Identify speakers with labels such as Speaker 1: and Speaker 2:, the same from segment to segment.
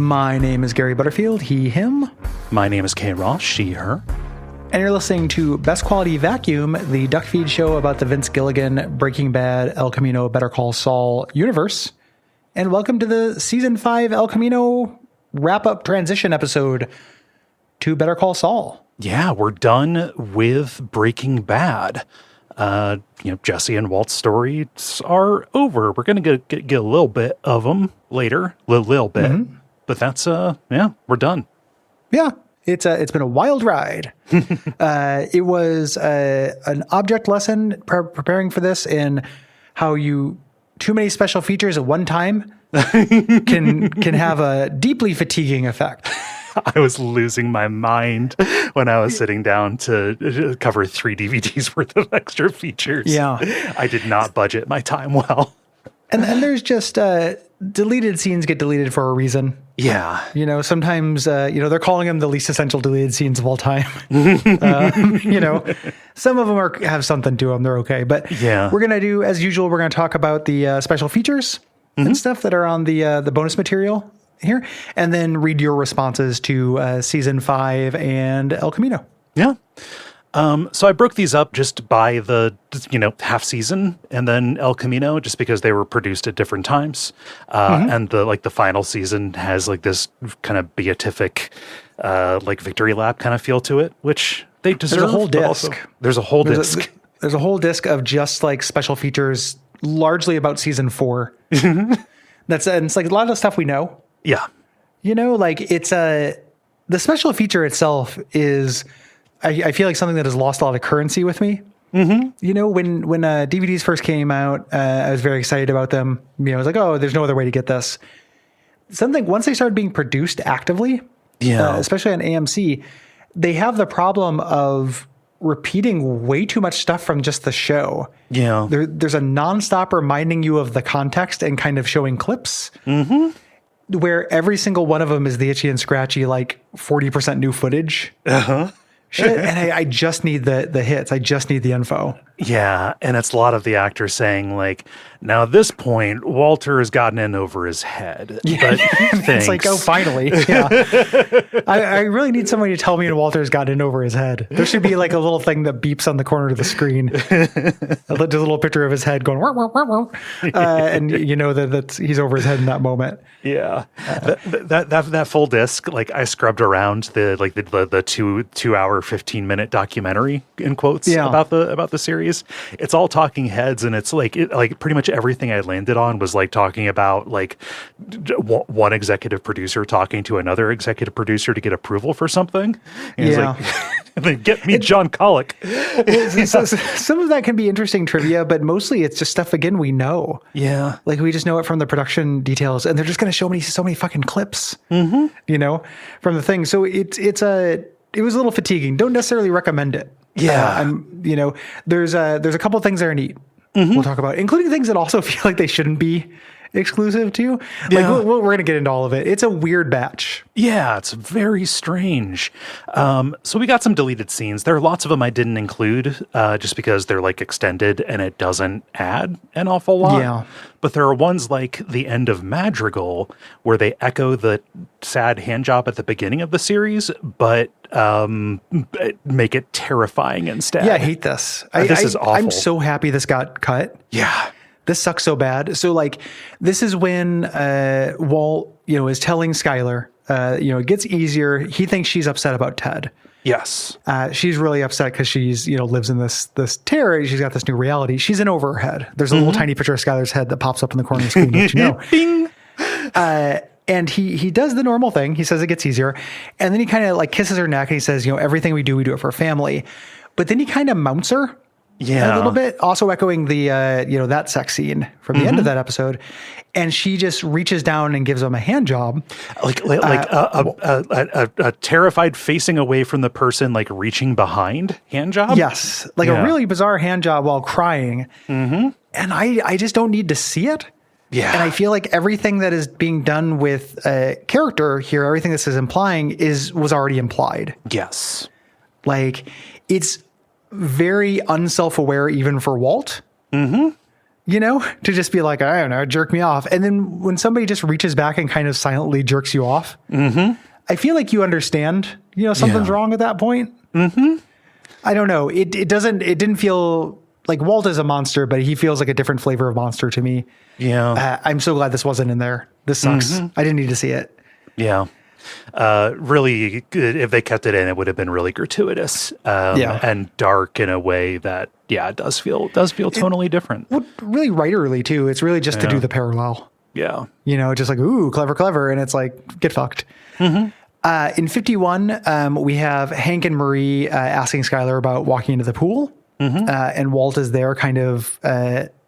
Speaker 1: My name is Gary Butterfield, he, him.
Speaker 2: My name is Kay Ross, she, her.
Speaker 1: And you're listening to Best Quality Vacuum, the Duckfeed show about the Vince Gilligan, Breaking Bad, El Camino, Better Call Saul universe. And welcome to the Season 5 El Camino wrap-up transition episode to Better Call Saul.
Speaker 2: Yeah, we're done with Breaking Bad. Jesse and Walt's stories are over. We're going to get a little bit of them later, little bit. Mm-hmm. But that's, we're done.
Speaker 1: Yeah, it's been a wild ride. It was an object lesson preparing for this in how too many special features at one time can have a deeply fatiguing effect.
Speaker 2: I was losing my mind when I was sitting down to cover 3 DVDs worth of extra features.
Speaker 1: Yeah.
Speaker 2: I did not budget my time well.
Speaker 1: And there's just deleted scenes get deleted for a reason.
Speaker 2: Yeah.
Speaker 1: Sometimes, they're calling them the least essential deleted scenes of all time. Some of them have something to them. They're okay. But
Speaker 2: yeah,
Speaker 1: we're going to do, as usual, we're going to talk about the special features and stuff that are on the bonus material here, and then read your responses to Season 5 and El Camino.
Speaker 2: Yeah. So I broke these up just by the, half season and then El Camino, just because they were produced at different times. And the final season has this kind of beatific, victory lap kind of feel to it, which they deserve.
Speaker 1: There's a whole disc.
Speaker 2: There's a whole disc.
Speaker 1: There's a whole disc of just special features, largely about Season 4. And it's a lot of the stuff we know.
Speaker 2: Yeah.
Speaker 1: It's the special feature itself is, I feel like something that has lost a lot of currency with me. Mm-hmm. When DVDs first came out, I was very excited about them. I was like, oh, there's no other way to get this. Once they started being produced actively, especially on AMC, they have the problem of repeating way too much stuff from just the show.
Speaker 2: Yeah.
Speaker 1: There's a nonstop reminding you of the context and kind of showing clips. Mm-hmm. Where every single one of them is the itchy and scratchy, 40% new footage. Uh-huh. And I just need the hits. I just need the info.
Speaker 2: Yeah. And it's a lot of the actors saying, now at this point, Walter has gotten in over his head. Yeah. But
Speaker 1: it's oh, finally. Yeah. I really need somebody to tell me Walter has gotten in over his head. There should be a little thing that beeps on the corner of the screen. There's a little picture of his head going, wah, wah, wah, wah. And that he's over his head in that moment.
Speaker 2: Yeah. That full disc, I scrubbed around the 2-hour, 15-minute documentary in quotes about the series. It's all talking heads, and it's pretty much everything I landed on was talking about one executive producer talking to another executive producer to get approval for something. And then get me John Colick.
Speaker 1: Some of that can be interesting trivia, but mostly it's just stuff again we know.
Speaker 2: Yeah,
Speaker 1: we just know it from the production details, and they're just going to show me so many fucking clips. Mm-hmm. From the thing. So it was a little fatiguing. Don't necessarily recommend it.
Speaker 2: Yeah.
Speaker 1: There's a couple of things that are neat. Mm-hmm. We'll talk about, including things that also feel like they shouldn't be exclusive to. We're going to get into all of it. It's a weird batch.
Speaker 2: Yeah, it's very strange. So we got some deleted scenes. There are lots of them I didn't include just because they're extended and it doesn't add an awful lot. Yeah. But there are ones like the end of Madrigal where they echo the sad hand job at the beginning of the series, but make it terrifying instead.
Speaker 1: Yeah, I hate this.
Speaker 2: This is awful.
Speaker 1: I'm so happy this got cut.
Speaker 2: Yeah.
Speaker 1: This sucks so bad. So this is when Walt, is telling Skyler, it gets easier. He thinks she's upset about Ted.
Speaker 2: Yes.
Speaker 1: She's really upset because she's, lives in this terror. She's got this new reality. She's in over her head. There's a little tiny picture of Skyler's head that pops up in the corner of the screen.
Speaker 2: Bing.
Speaker 1: And he does the normal thing. He says it gets easier. And then he kind of kisses her neck and he says, everything we do it for family. But then he kind of mounts her.
Speaker 2: Yeah.
Speaker 1: A little bit, also echoing the, that sex scene from the end of that episode. And she just reaches down and gives him a hand job.
Speaker 2: A terrified facing away from the person, reaching behind hand job?
Speaker 1: Yes. A really bizarre hand job while crying. Mm-hmm. And I just don't need to see it.
Speaker 2: Yeah.
Speaker 1: And I feel like everything that is being done with character here, everything this is implying was already implied.
Speaker 2: Yes.
Speaker 1: It's very unself-aware even for Walt. Mm-hmm. to just be like, I don't know, jerk me off. And then when somebody just reaches back and kind of silently jerks you off, I feel like you understand, something's wrong at that point. I don't know. It didn't feel like Walt is a monster, but he feels like a different flavor of monster to me.
Speaker 2: Yeah.
Speaker 1: I'm so glad this wasn't in there. This sucks. I didn't need to see it.
Speaker 2: Yeah. Really, if they kept it in, it would have been really gratuitous and dark in a way that, does feel tonally different.
Speaker 1: Well, really writerly too. It's really just to do the parallel.
Speaker 2: Yeah.
Speaker 1: Just like, ooh, clever. And it's like, get fucked. In 51, we have Hank and Marie asking Skylar about walking into the pool. And Walt is there kind of,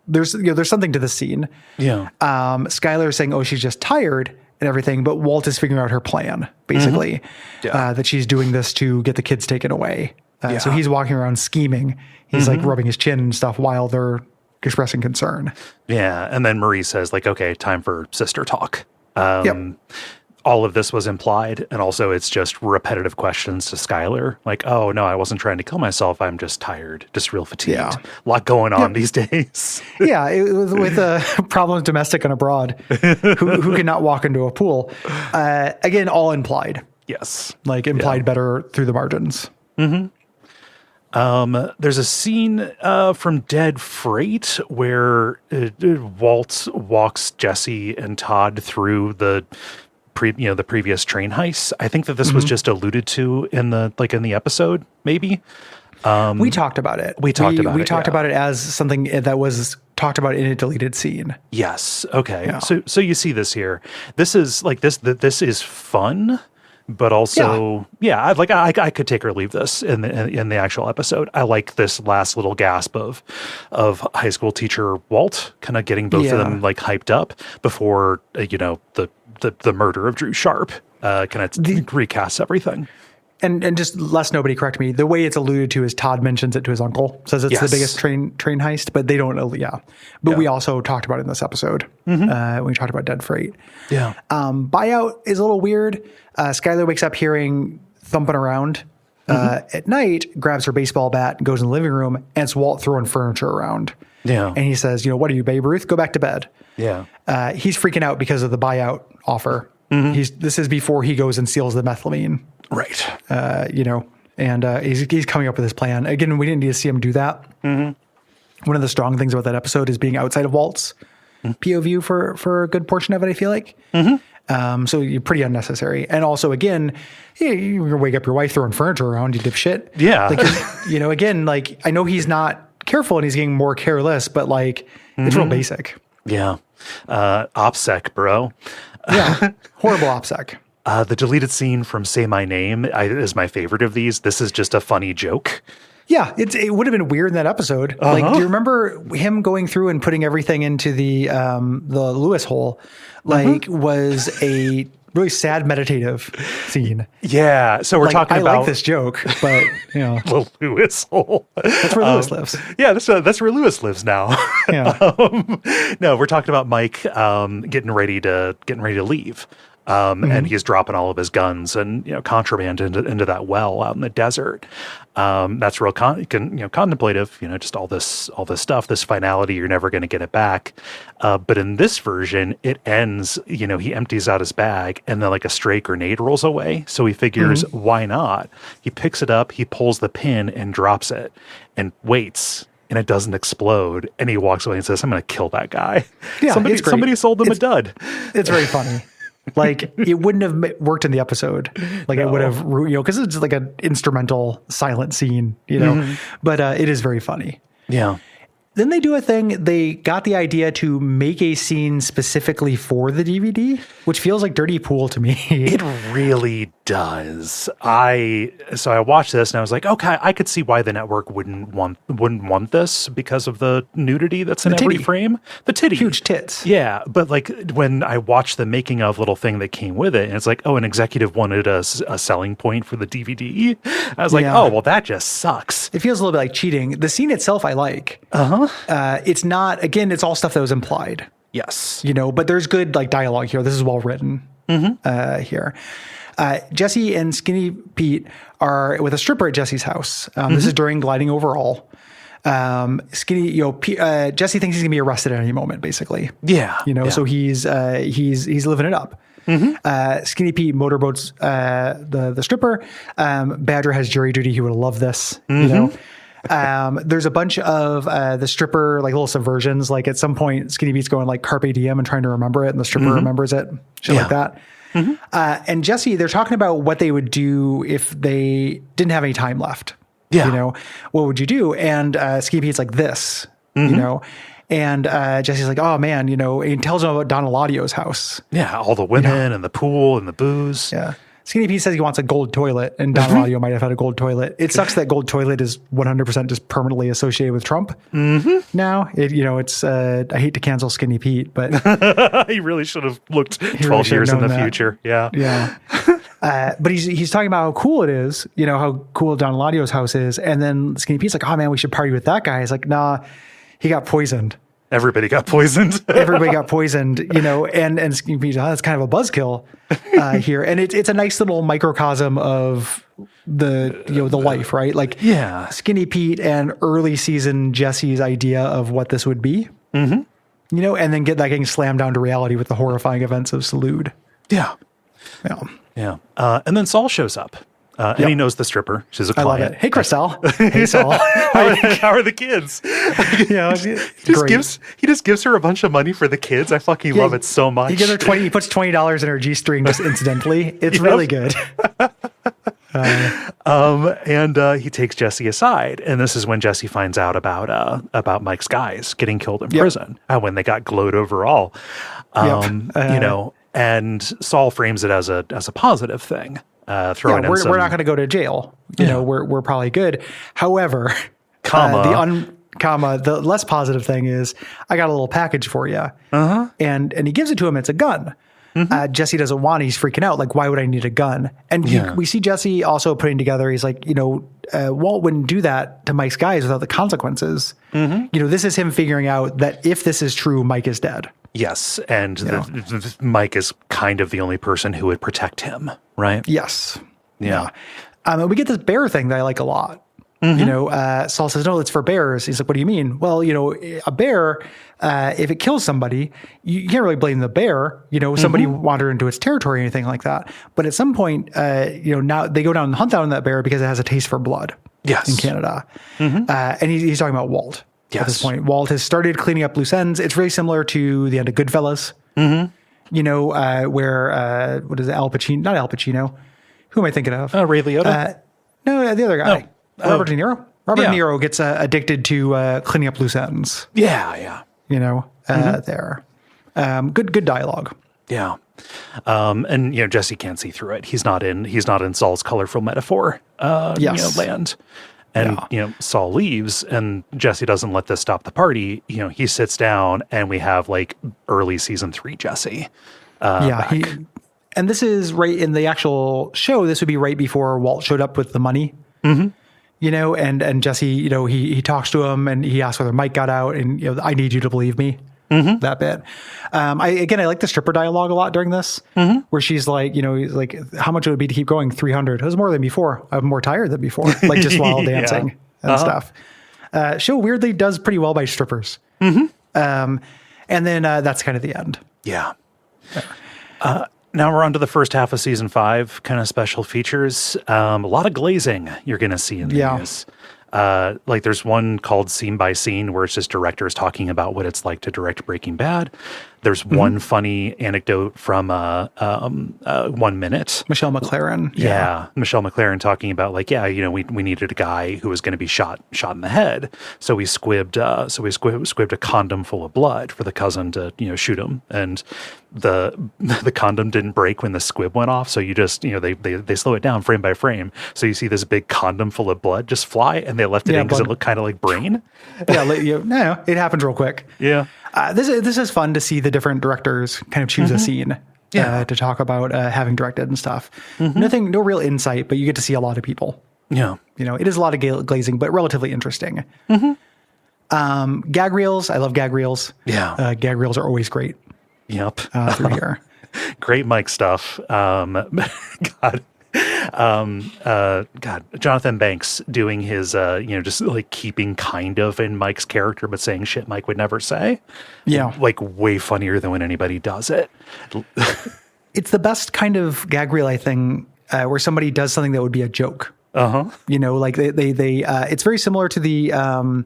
Speaker 1: there's something to the scene.
Speaker 2: Yeah.
Speaker 1: Skylar is saying, oh, she's just tired and everything, but Walt is figuring out her plan, basically, that she's doing this to get the kids taken away. So he's walking around scheming. He's like rubbing his chin and stuff while they're expressing concern.
Speaker 2: Yeah. And then Marie says like, okay, time for sister talk. All of this was implied. And also it's just repetitive questions to Skylar. Like, oh no, I wasn't trying to kill myself. I'm just tired, just real fatigued. A lot going on these days. It was
Speaker 1: with problems domestic and abroad, who cannot walk into a pool. Again, all implied.
Speaker 2: Yes.
Speaker 1: Like implied better through the margins.
Speaker 2: There's a scene from Dead Freight where Walt walks Jesse and Todd through the previous train heist. I think that this was just alluded to in the episode, maybe.
Speaker 1: We talked about it.
Speaker 2: We talked about
Speaker 1: it as something that was talked about in a deleted scene.
Speaker 2: Yes. Okay. Yeah. So you see this here. This is like this is fun. But also, I could take or leave this in the actual episode. I like this last little gasp of high school teacher Walt kind of getting both of them like hyped up before the murder of Drew Sharp kind of recasts everything.
Speaker 1: And just lest nobody correct me, the way it's alluded to is Todd mentions it to his uncle, says it's the biggest train heist, but they don't. But we also talked about it in this episode when we talked about Dead Freight.
Speaker 2: Yeah.
Speaker 1: Buyout is a little weird. Skylar wakes up hearing thumping around at night, grabs her baseball bat, goes in the living room, and it's Walt throwing furniture around.
Speaker 2: Yeah.
Speaker 1: And he says, what are you, Babe Ruth? Go back to bed.
Speaker 2: Yeah.
Speaker 1: He's freaking out because of the buyout offer. This is before he goes and steals the methylamine.
Speaker 2: Right.
Speaker 1: And he's coming up with his plan. Again, we didn't need to see him do that. One of the strong things about that episode is being outside of Walt's POV for a good portion of it, I feel like. So you're pretty unnecessary. And also, again, you're going to wake up your wife throwing furniture around, you dipshit.
Speaker 2: Yeah.
Speaker 1: Again, like, I know he's not careful and he's getting more careless, but like, it's real basic.
Speaker 2: Yeah. OPSEC, bro.
Speaker 1: Yeah. Horrible OPSEC.
Speaker 2: The deleted scene from Say My Name is my favorite of these. This is just a funny joke.
Speaker 1: Yeah, it would have been weird in that episode. Like, do you remember him going through and putting everything into the Lewis hole? Like, was a really sad meditative scene.
Speaker 2: Yeah, so we're talking about...
Speaker 1: I like this joke, but,
Speaker 2: the Lewis hole.
Speaker 1: That's where Lewis lives.
Speaker 2: Yeah, that's where Lewis lives now.
Speaker 1: Yeah.
Speaker 2: No, we're talking about Mike getting ready to leave. And he's dropping all of his guns and contraband into that well out in the desert. That's real contemplative. Just all this stuff, this finality. You're never going to get it back. But in this version, it ends. He empties out his bag, and then like a stray grenade rolls away. So he figures, why not? He picks it up, he pulls the pin, and drops it, and waits. And it doesn't explode. And he walks away and says, "I'm going to kill that guy."
Speaker 1: Yeah,
Speaker 2: somebody sold him a dud.
Speaker 1: It's very funny. Like, it wouldn't have worked in the episode. Like, it would have, because it's like an instrumental silent scene, but it is very funny.
Speaker 2: Yeah.
Speaker 1: Then they do a thing. They got the idea to make a scene specifically for the DVD, which feels like dirty pool to me.
Speaker 2: It really does. I watched this and I was like, okay, I could see why the network wouldn't want this because of the nudity that's in every frame. The titty.
Speaker 1: Huge tits.
Speaker 2: Yeah. But like when I watched the making of little thing that came with it, and it's like, oh, an executive wanted a selling point for the DVD. I was like, oh, well, that just sucks.
Speaker 1: It feels a little bit like cheating. The scene itself I like. It's not, again, it's all stuff that was implied.
Speaker 2: Yes.
Speaker 1: But there's good like dialogue here. This is well written here. Jesse and Skinny Pete are with a stripper at Jesse's house. This is during Gliding Overall. Skinny, Jesse thinks he's gonna be arrested at any moment, basically.
Speaker 2: Yeah.
Speaker 1: So he's living it up. Skinny Pete motorboats the stripper. Badger has jury duty. He would love this. There's a bunch of the stripper like little subversions. Like at some point, Skinny Pete's going like carpe diem and trying to remember it, and the stripper remembers it. Shit like that. And Jesse, they're talking about what they would do if they didn't have any time left.
Speaker 2: Yeah.
Speaker 1: What would you do? And Skinny Pete's like this. And Jesse's like, oh man, he tells him about Don Eladio's house.
Speaker 2: Yeah, all the women and the pool and the booze.
Speaker 1: Yeah. Skinny Pete says he wants a gold toilet, and Don Eladio might have had a gold toilet. It sucks that gold toilet is 100% just permanently associated with Trump. Now, it's I hate to cancel Skinny Pete, but
Speaker 2: he really should have looked 12 years in the future. Yeah.
Speaker 1: Yeah. But he's talking about how cool it is, how cool Don Eladio's house is. And then Skinny Pete's like, oh man, we should party with that guy. He's like, nah, he got poisoned.
Speaker 2: Everybody got poisoned.
Speaker 1: Everybody got poisoned, and Skinny Pete, that's kind of a buzzkill here. And it's a nice little microcosm of the life, right? Like Skinny Pete and early season Jesse's idea of what this would be, and then get that getting slammed down to reality with the horrifying events of Salud.
Speaker 2: Yeah. And then Saul shows up. And he knows the stripper. She's a client.
Speaker 1: I love it. Hey, Chriselle. Hey, Saul.
Speaker 2: How are the kids? He just gives her a bunch of money for the kids. I fucking love it so much.
Speaker 1: He gives her He puts $20 in her G-string just incidentally. It's really good.
Speaker 2: And he takes Jesse aside, and this is when Jesse finds out about Mike's guys getting killed in prison when they got glowed overall. And Saul frames it as a positive thing. We're
Speaker 1: not going to go to jail. We're probably good. However, the less positive thing is I got a little package for you. And he gives it to him. It's a gun. Jesse doesn't want it. He's freaking out. Like, why would I need a gun? And we see Jesse also putting together. He's like, Walt wouldn't do that to Mike's guys without the consequences. This is him figuring out that if this is true, Mike is dead.
Speaker 2: Yes, and Mike is kind of the only person who would protect him, right?
Speaker 1: Yes.
Speaker 2: Yeah.
Speaker 1: And we get this bear thing that I like a lot. Saul says, no, it's for bears. He's like, what do you mean? Well, a bear, if it kills somebody, you can't really blame the bear. Somebody wandered into its territory or anything like that. But at some point, now they go down and hunt down that bear because it has a taste for blood.
Speaker 2: Yes.
Speaker 1: In Canada. And he's talking about Walt. Yes. At this point, Walt has started cleaning up loose ends. It's very similar to the end of Goodfellas. Where what is it? Al Pacino? Not Al Pacino. Who am I thinking of?
Speaker 2: Ray Liotta.
Speaker 1: No, the other guy. Robert De Niro. Robert De Niro gets addicted to cleaning up loose ends.
Speaker 2: Yeah.
Speaker 1: There. Good dialogue.
Speaker 2: Yeah. And Jesse can't see through it. He's not in Saul's colorful metaphor land. And Saul leaves, and Jesse doesn't let this stop the party. He sits down, and we have like early season 3 Jesse. And
Speaker 1: this is right in the actual show. This would be right before Walt showed up with the money. And Jesse, he talks to him, and he asks whether Mike got out, and I need you to believe me. That bit. I like the stripper dialogue a lot during this, where she's like, he's like, how much it would be to keep going? 300. It was more than before. I'm more tired than before, like just while dancing and stuff. Show weirdly does pretty well by strippers. And then that's kind of the end.
Speaker 2: Yeah. Now we're on to the first half of season 5, kind of special features. A lot of glazing you're going to see in these. Like there's one called Scene by Scene where it's just directors talking about what it's like to direct Breaking Bad. There's one funny anecdote from 1 Minute.
Speaker 1: Michelle McLaren.
Speaker 2: Yeah. Michelle McLaren talking about like, we needed a guy who was going to be shot in the head. So we squibbed a condom full of blood for the cousin to, shoot him. And the condom didn't break when the squib went off. So you just, they slow it down frame by frame. So you see this big condom full of blood just fly, and they left it in because it looked kind of like brain.
Speaker 1: No, it happens real quick.
Speaker 2: Yeah.
Speaker 1: This is fun to see the different directors kind of choose a scene to talk about having directed and stuff. No real insight, but you get to see a lot of people.
Speaker 2: Yeah.
Speaker 1: It is a lot of glazing, but relatively interesting. Gag reels. I love gag reels.
Speaker 2: Yeah.
Speaker 1: Gag reels are always great.
Speaker 2: Yep.
Speaker 1: Through here.
Speaker 2: Great Mike stuff. God. God, Jonathan Banks doing his, just like keeping kind of in Mike's character, but saying shit Mike would never say.
Speaker 1: Yeah.
Speaker 2: Like way funnier than when anybody does it.
Speaker 1: It's the best kind of gag relay thing where somebody does something that would be a joke. Like it's very similar to the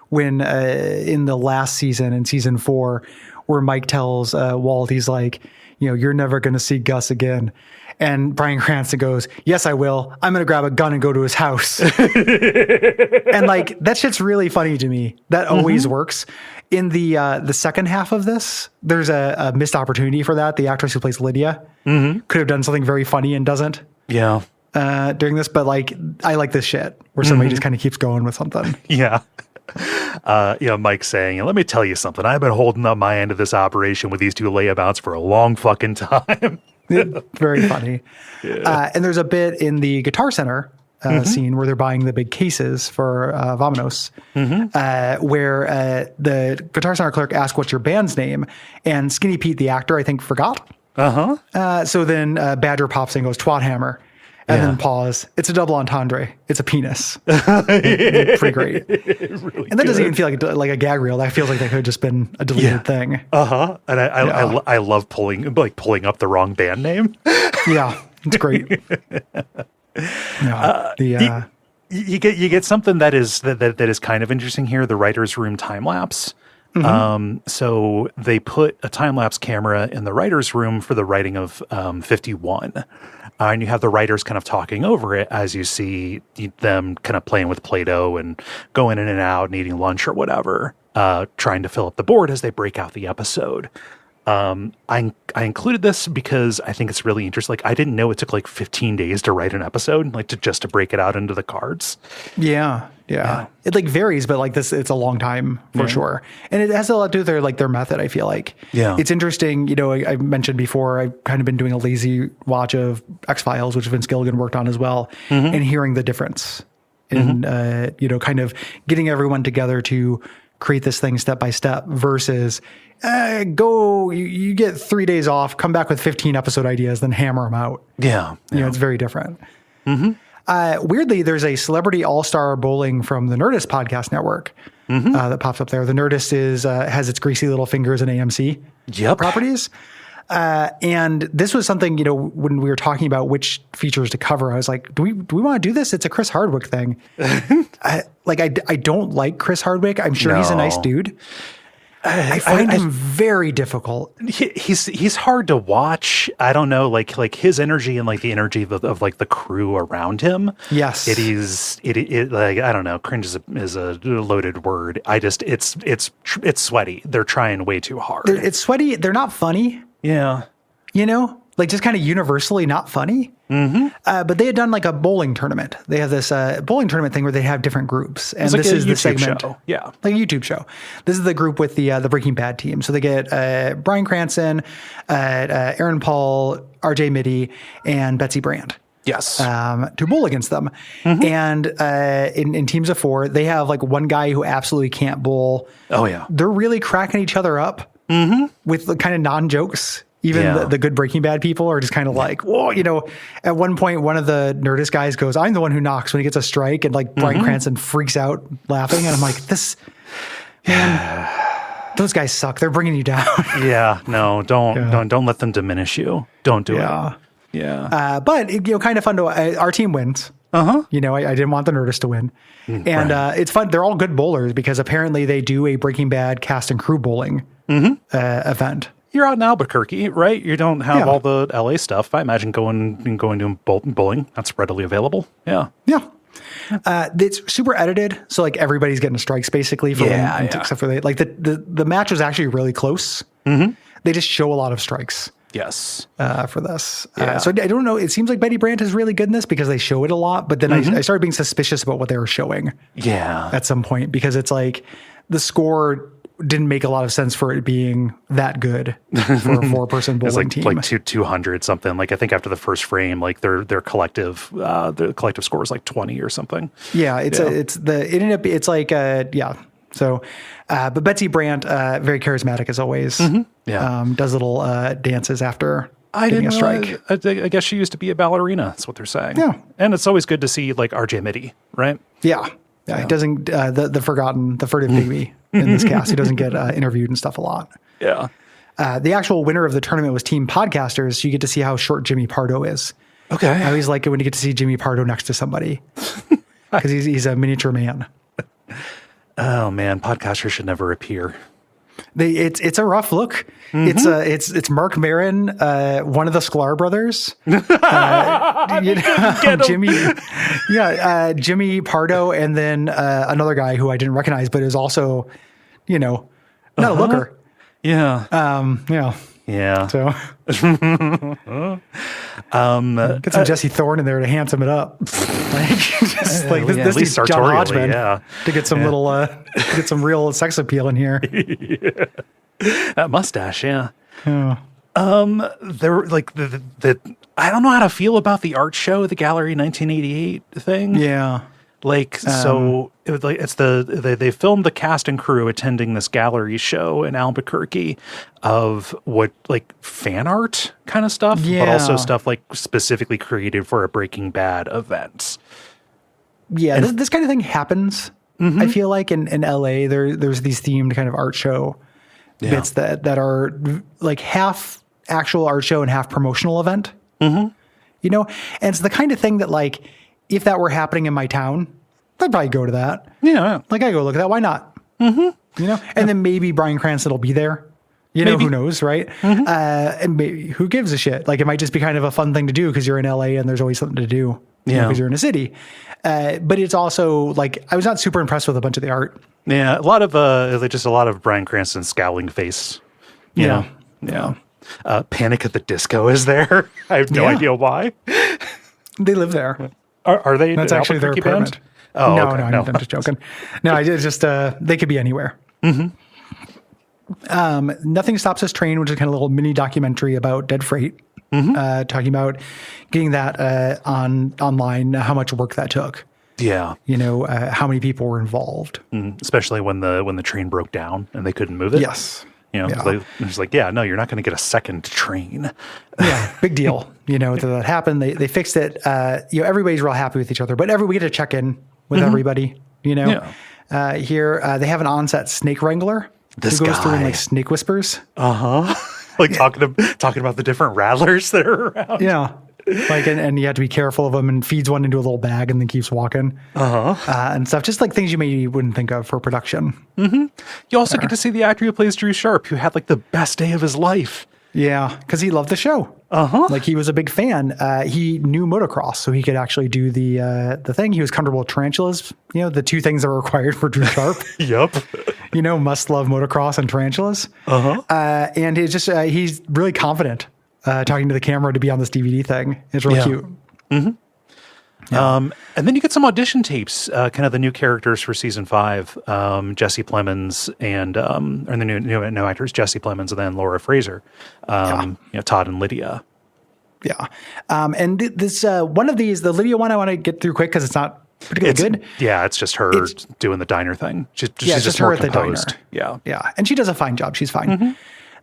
Speaker 1: when in the last season, in season 4, where Mike tells Walt, he's like, you're never going to see Gus again. And Bryan Cranston goes, yes, I will. I'm going to grab a gun and go to his house. And like, that shit's really funny to me. That always works. In the second half of this, there's a missed opportunity for that. The actress who plays Lydia could have done something very funny and doesn't.
Speaker 2: Yeah.
Speaker 1: During this, but like, I like this shit where somebody just kind of keeps going with something.
Speaker 2: Yeah. Mike saying, let me tell you something. I've been holding up my end of this operation with these 2 layabouts for a long fucking time.
Speaker 1: Very funny. Yeah. And there's a bit in the Guitar Center scene where they're buying the big cases for Vamonos, where the Guitar Center clerk asks, what's your band's name? And Skinny Pete, the actor, I think, forgot. So then Badger pops in and goes, Twat Hammer. And then pause. It's a double entendre. It's a penis. Pretty great. Really and that doesn't even feel like a gag reel. That feels like that could have just been a deleted thing.
Speaker 2: And I love pulling up the wrong band name.
Speaker 1: Yeah, it's great.
Speaker 2: You get something that is kind of interesting here. The writer's room time lapse. So they put a time lapse camera in the writer's room for the writing of 51. And you have the writers kind of talking over it as you see them kind of playing with Play-Doh and going in and out and eating lunch or whatever, trying to fill up the board as they break out the episode. I included this because I think it's really interesting. Like, I didn't know it took like 15 days to write an episode, like to break it out into the cards. Yeah. It like varies, but like this, it's a long time for sure. And it has a lot to do with their method, I feel like. Yeah. It's interesting. I mentioned before, I've kind of been doing a lazy watch of X-Files, which Vince Gilligan worked on as well, and hearing the difference in, kind of getting everyone together to create this thing step by step versus you get 3 days off, come back with 15 episode ideas, then hammer them out. Yeah. It's very different. Weirdly, there's a celebrity all-star bowling from the Nerdist podcast network that pops up there. The Nerdist has its greasy little fingers in AMC properties. And this was something, when we were talking about which features to cover, I was like, do we want to do this? It's a Chris Hardwick thing. I don't like Chris Hardwick. I'm sure he's a nice dude. I find him very difficult. He's hard to watch. I don't know, like his energy and like the energy of like the crew around him.
Speaker 1: Yes,
Speaker 2: it like, I don't know. Cringe is a loaded word. It's sweaty. They're trying way too hard.
Speaker 1: It's sweaty. They're not funny.
Speaker 2: Yeah,
Speaker 1: like just kind of universally not funny. But they had done like a bowling tournament. They have this bowling tournament thing where they have different groups, and
Speaker 2: like
Speaker 1: this is the segment.
Speaker 2: Show. Yeah,
Speaker 1: like a YouTube show. This is the group with the Breaking Bad team. So they get Bryan Cranston, Aaron Paul, RJ Mitty, and Betsy Brandt.
Speaker 2: Yes.
Speaker 1: To bowl against them. And in teams of 4, they have like one guy who absolutely can't bowl.
Speaker 2: Oh yeah.
Speaker 1: They're really cracking each other up with the kind of non-jokes. Even the good Breaking Bad people are just kind of like, whoa, at one point, one of the Nerdist guys goes, I'm the one who knocks when he gets a strike. And like Bryan Cranston freaks out laughing. And I'm like, those guys suck. They're bringing you down.
Speaker 2: No, don't let them diminish you. Don't do it. Yeah.
Speaker 1: But kind of fun to, our team wins. I didn't want the Nerdist to win. And it's fun. They're all good bowlers because apparently they do a Breaking Bad cast and crew bowling event.
Speaker 2: You're out in Albuquerque, right? You don't have all the LA stuff. I imagine going to bowling. That's readily available. Yeah.
Speaker 1: It's super edited, so like everybody's getting strikes basically for except for the match was actually really close. They just show a lot of strikes.
Speaker 2: Yes.
Speaker 1: For this. So I don't know. It seems like Betty Brandt is really good in this because they show it a lot, but then I started being suspicious about what they were showing.
Speaker 2: Yeah.
Speaker 1: At some point, because it's like the score didn't make a lot of sense for it being that good for a 4-person bowling team.
Speaker 2: Like 200 something. Like I think after the first frame, like their collective score was like 20 or something.
Speaker 1: Yeah, it ended up it's like So, but Betsy Brandt, very charismatic as always. Does little dances after
Speaker 2: I
Speaker 1: giving
Speaker 2: didn't
Speaker 1: a strike.
Speaker 2: I guess she used to be a ballerina. That's what they're saying.
Speaker 1: Yeah.
Speaker 2: And it's always good to see like RJ Mitty, right?
Speaker 1: Yeah. It doesn't, the furtive pygmy in this cast, he doesn't get interviewed and stuff a lot.
Speaker 2: Yeah.
Speaker 1: The actual winner of the tournament was Team Podcasters. So you get to see how short Jimmy Pardo is.
Speaker 2: Okay.
Speaker 1: I always like it when you get to see Jimmy Pardo next to somebody because he's a miniature man.
Speaker 2: Oh man, podcasters should never appear.
Speaker 1: It's a rough look. It's Mark Maron, one of the Sklar brothers, Jimmy Pardo, and then another guy who I didn't recognize, but is also, not a looker.
Speaker 2: Yeah. Yeah.
Speaker 1: So get some Jesse Thorne in there to handsome it up. This needs John Hodgman to get some get some real sex appeal in here.
Speaker 2: That mustache, yeah. There like the I don't know how to feel about the art show, the Gallery 1988 thing.
Speaker 1: Yeah.
Speaker 2: Like, so it was like, they filmed the cast and crew attending this gallery show in Albuquerque of what, like, fan art kind of stuff, but also stuff like specifically created for a Breaking Bad event.
Speaker 1: Yeah. This kind of thing happens. I feel like in LA, there's these themed kind of art show bits that are like half actual art show and half promotional event, and it's the kind of thing that, like, if that were happening in my town, I'd probably go to that.
Speaker 2: Yeah.
Speaker 1: Like, I go look at that. Why not? And then maybe Bryan Cranston will be there. Who knows, right? And maybe, who gives a shit? Like, it might just be kind of a fun thing to do because you're in LA and there's always something to do. Because you're in a city. But it's also, like, I was not super impressed with a bunch of the art.
Speaker 2: Yeah. A lot of Bryan Cranston scowling face. Yeah. Panic at the Disco is there. I have no idea why.
Speaker 1: They live there.
Speaker 2: Are they?
Speaker 1: That's actually their apartment.
Speaker 2: Band? Oh,
Speaker 1: no,
Speaker 2: okay.
Speaker 1: I'm just joking. No, I just they could be anywhere. Nothing Stops Us Train, which is kind of a little mini documentary about Dead Freight, talking about getting that online, how much work that took.
Speaker 2: Yeah,
Speaker 1: how many people were involved,
Speaker 2: especially when the train broke down and they couldn't move it.
Speaker 1: Yes.
Speaker 2: It's like, no, you're not going to get a second train.
Speaker 1: Yeah, big deal. That happened. They fixed it. Everybody's real happy with each other, but we get to check in with everybody. Here they have an on-set snake wrangler who goes through and, like, snake whispers.
Speaker 2: Like talking about the different rattlers that are around.
Speaker 1: Yeah. Like, and you have to be careful of them, and feeds one into a little bag and then keeps walking. And stuff. Just like things you maybe wouldn't think of for production.
Speaker 2: You also get to see the actor who plays Drew Sharp, who had, like, the best day of his life.
Speaker 1: Yeah, because he loved the show. Like, he was a big fan. He knew motocross, so he could actually do the thing. He was comfortable with tarantulas. The two things that were required for Drew Sharp.
Speaker 2: Yep.
Speaker 1: Must love motocross and tarantulas. And it's just he's really confident talking to the camera to be on this DVD thing. It's really cute.
Speaker 2: And then you get some audition tapes, kind of the new characters for season 5, Jesse Plemons and the new actors, Jesse Plemons and then Laura Fraser, Todd and Lydia.
Speaker 1: Yeah. And this one of these, the Lydia one, I want to get through quick because it's not particularly good.
Speaker 2: Yeah, it's just her doing the diner thing. She's just
Speaker 1: her
Speaker 2: more
Speaker 1: at
Speaker 2: composed.
Speaker 1: the diner.
Speaker 2: Yeah.
Speaker 1: Yeah. And she does a fine job. She's fine.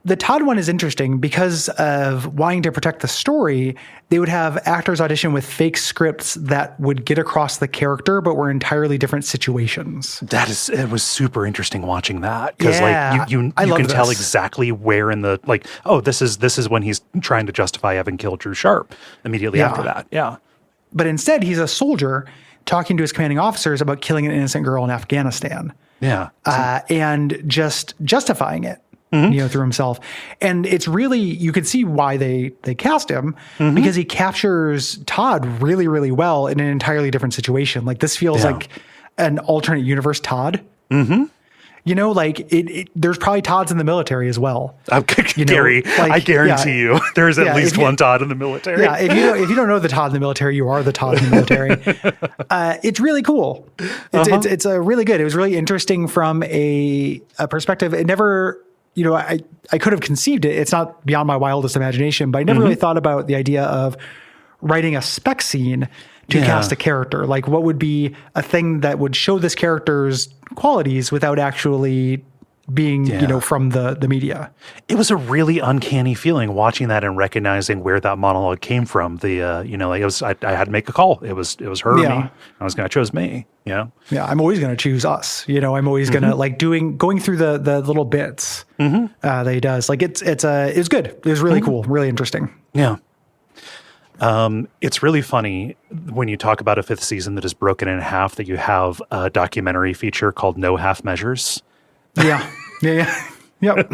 Speaker 1: The Todd one is interesting because of wanting to protect the story. They would have actors audition with fake scripts that would get across the character, but were entirely different situations.
Speaker 2: It was super interesting watching that because you can tell exactly where in the, like, oh, this is when he's trying to justify having killed Drew Sharp immediately after that. Yeah.
Speaker 1: But instead he's a soldier talking to his commanding officers about killing an innocent girl in Afghanistan.
Speaker 2: Yeah.
Speaker 1: And just justifying it. Through himself. And it's really, you could see why they cast him because he captures Todd really, really well in an entirely different situation. Like, this feels like an alternate universe Todd. Like there's probably Todds in the military as well.
Speaker 2: Gary, I guarantee you there's at least one Todd in the military.
Speaker 1: Yeah. If you don't know the Todd in the military, you are the Todd in the military. It's really cool. It's a really good. It was really interesting from a perspective. It never, I could have conceived it. It's not beyond my wildest imagination, but I never really thought about the idea of writing a spec scene to cast a character. Like, what would be a thing that would show this character's qualities without actually being, from the media.
Speaker 2: It was a really uncanny feeling watching that and recognizing where that monologue came from. I had to make a call. It was her or me. I was going to choose me. Yeah.
Speaker 1: I'm always going to choose us. I'm always going to going through the little bits that he does. Like it's good. It was really cool, really interesting.
Speaker 2: Yeah. It's really funny when you talk about a fifth season that is broken in half that you have a documentary feature called No Half Measures.
Speaker 1: Yeah. Yep.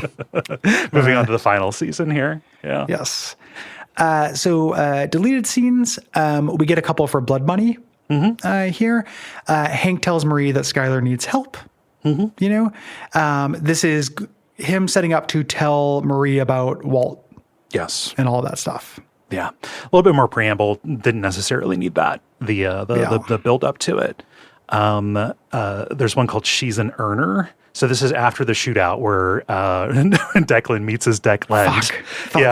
Speaker 2: Moving on to the final season here. Yeah.
Speaker 1: Yes. So deleted scenes. We get a couple for Blood Money here. Hank tells Marie that Skylar needs help. This is him setting up to tell Marie about Walt.
Speaker 2: Yes.
Speaker 1: And all that stuff.
Speaker 2: Yeah. A little bit more preamble. Didn't necessarily need that. The build up to it. There's one called She's an Earner. So this is after the shootout where Declan meets his Declan.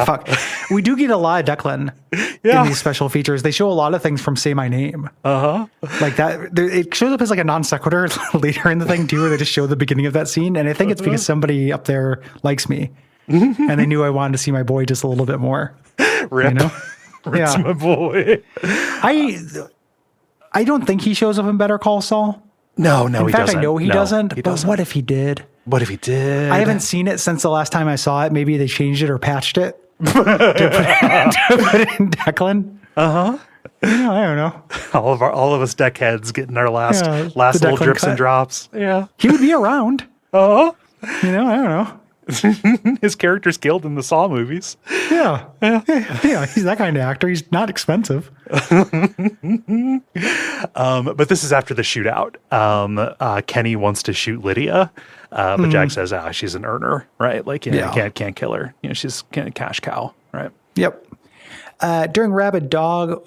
Speaker 1: Fuck. We do get a lot of Declan in these special features. They show a lot of things from Say My Name. Like that. It shows up as like a non sequitur later in the thing too, where they just show the beginning of that scene. And I think it's because somebody up there likes me. And they knew I wanted to see my boy just a little bit more.
Speaker 2: Rip. Rip's my boy.
Speaker 1: I don't think he shows up in Better Call Saul.
Speaker 2: No,
Speaker 1: in
Speaker 2: he
Speaker 1: fact,
Speaker 2: doesn't.
Speaker 1: I know he doesn't. But what if he did?
Speaker 2: What if he did?
Speaker 1: I haven't seen it since the last time I saw it. Maybe they changed it or patched it to put it in Declan. I don't know.
Speaker 2: All of us deckheads getting our last little drips and drops. Yeah,
Speaker 1: he would be around. I don't know.
Speaker 2: His character's killed in the Saw movies.
Speaker 1: Yeah. He's that kind of actor. He's not expensive.
Speaker 2: But this is after the shootout. Kenny wants to shoot Lydia, but Jack says, she's an earner, right? Like, can't kill her. She's kind of cash cow, right?
Speaker 1: Yep. During Rabid Dog,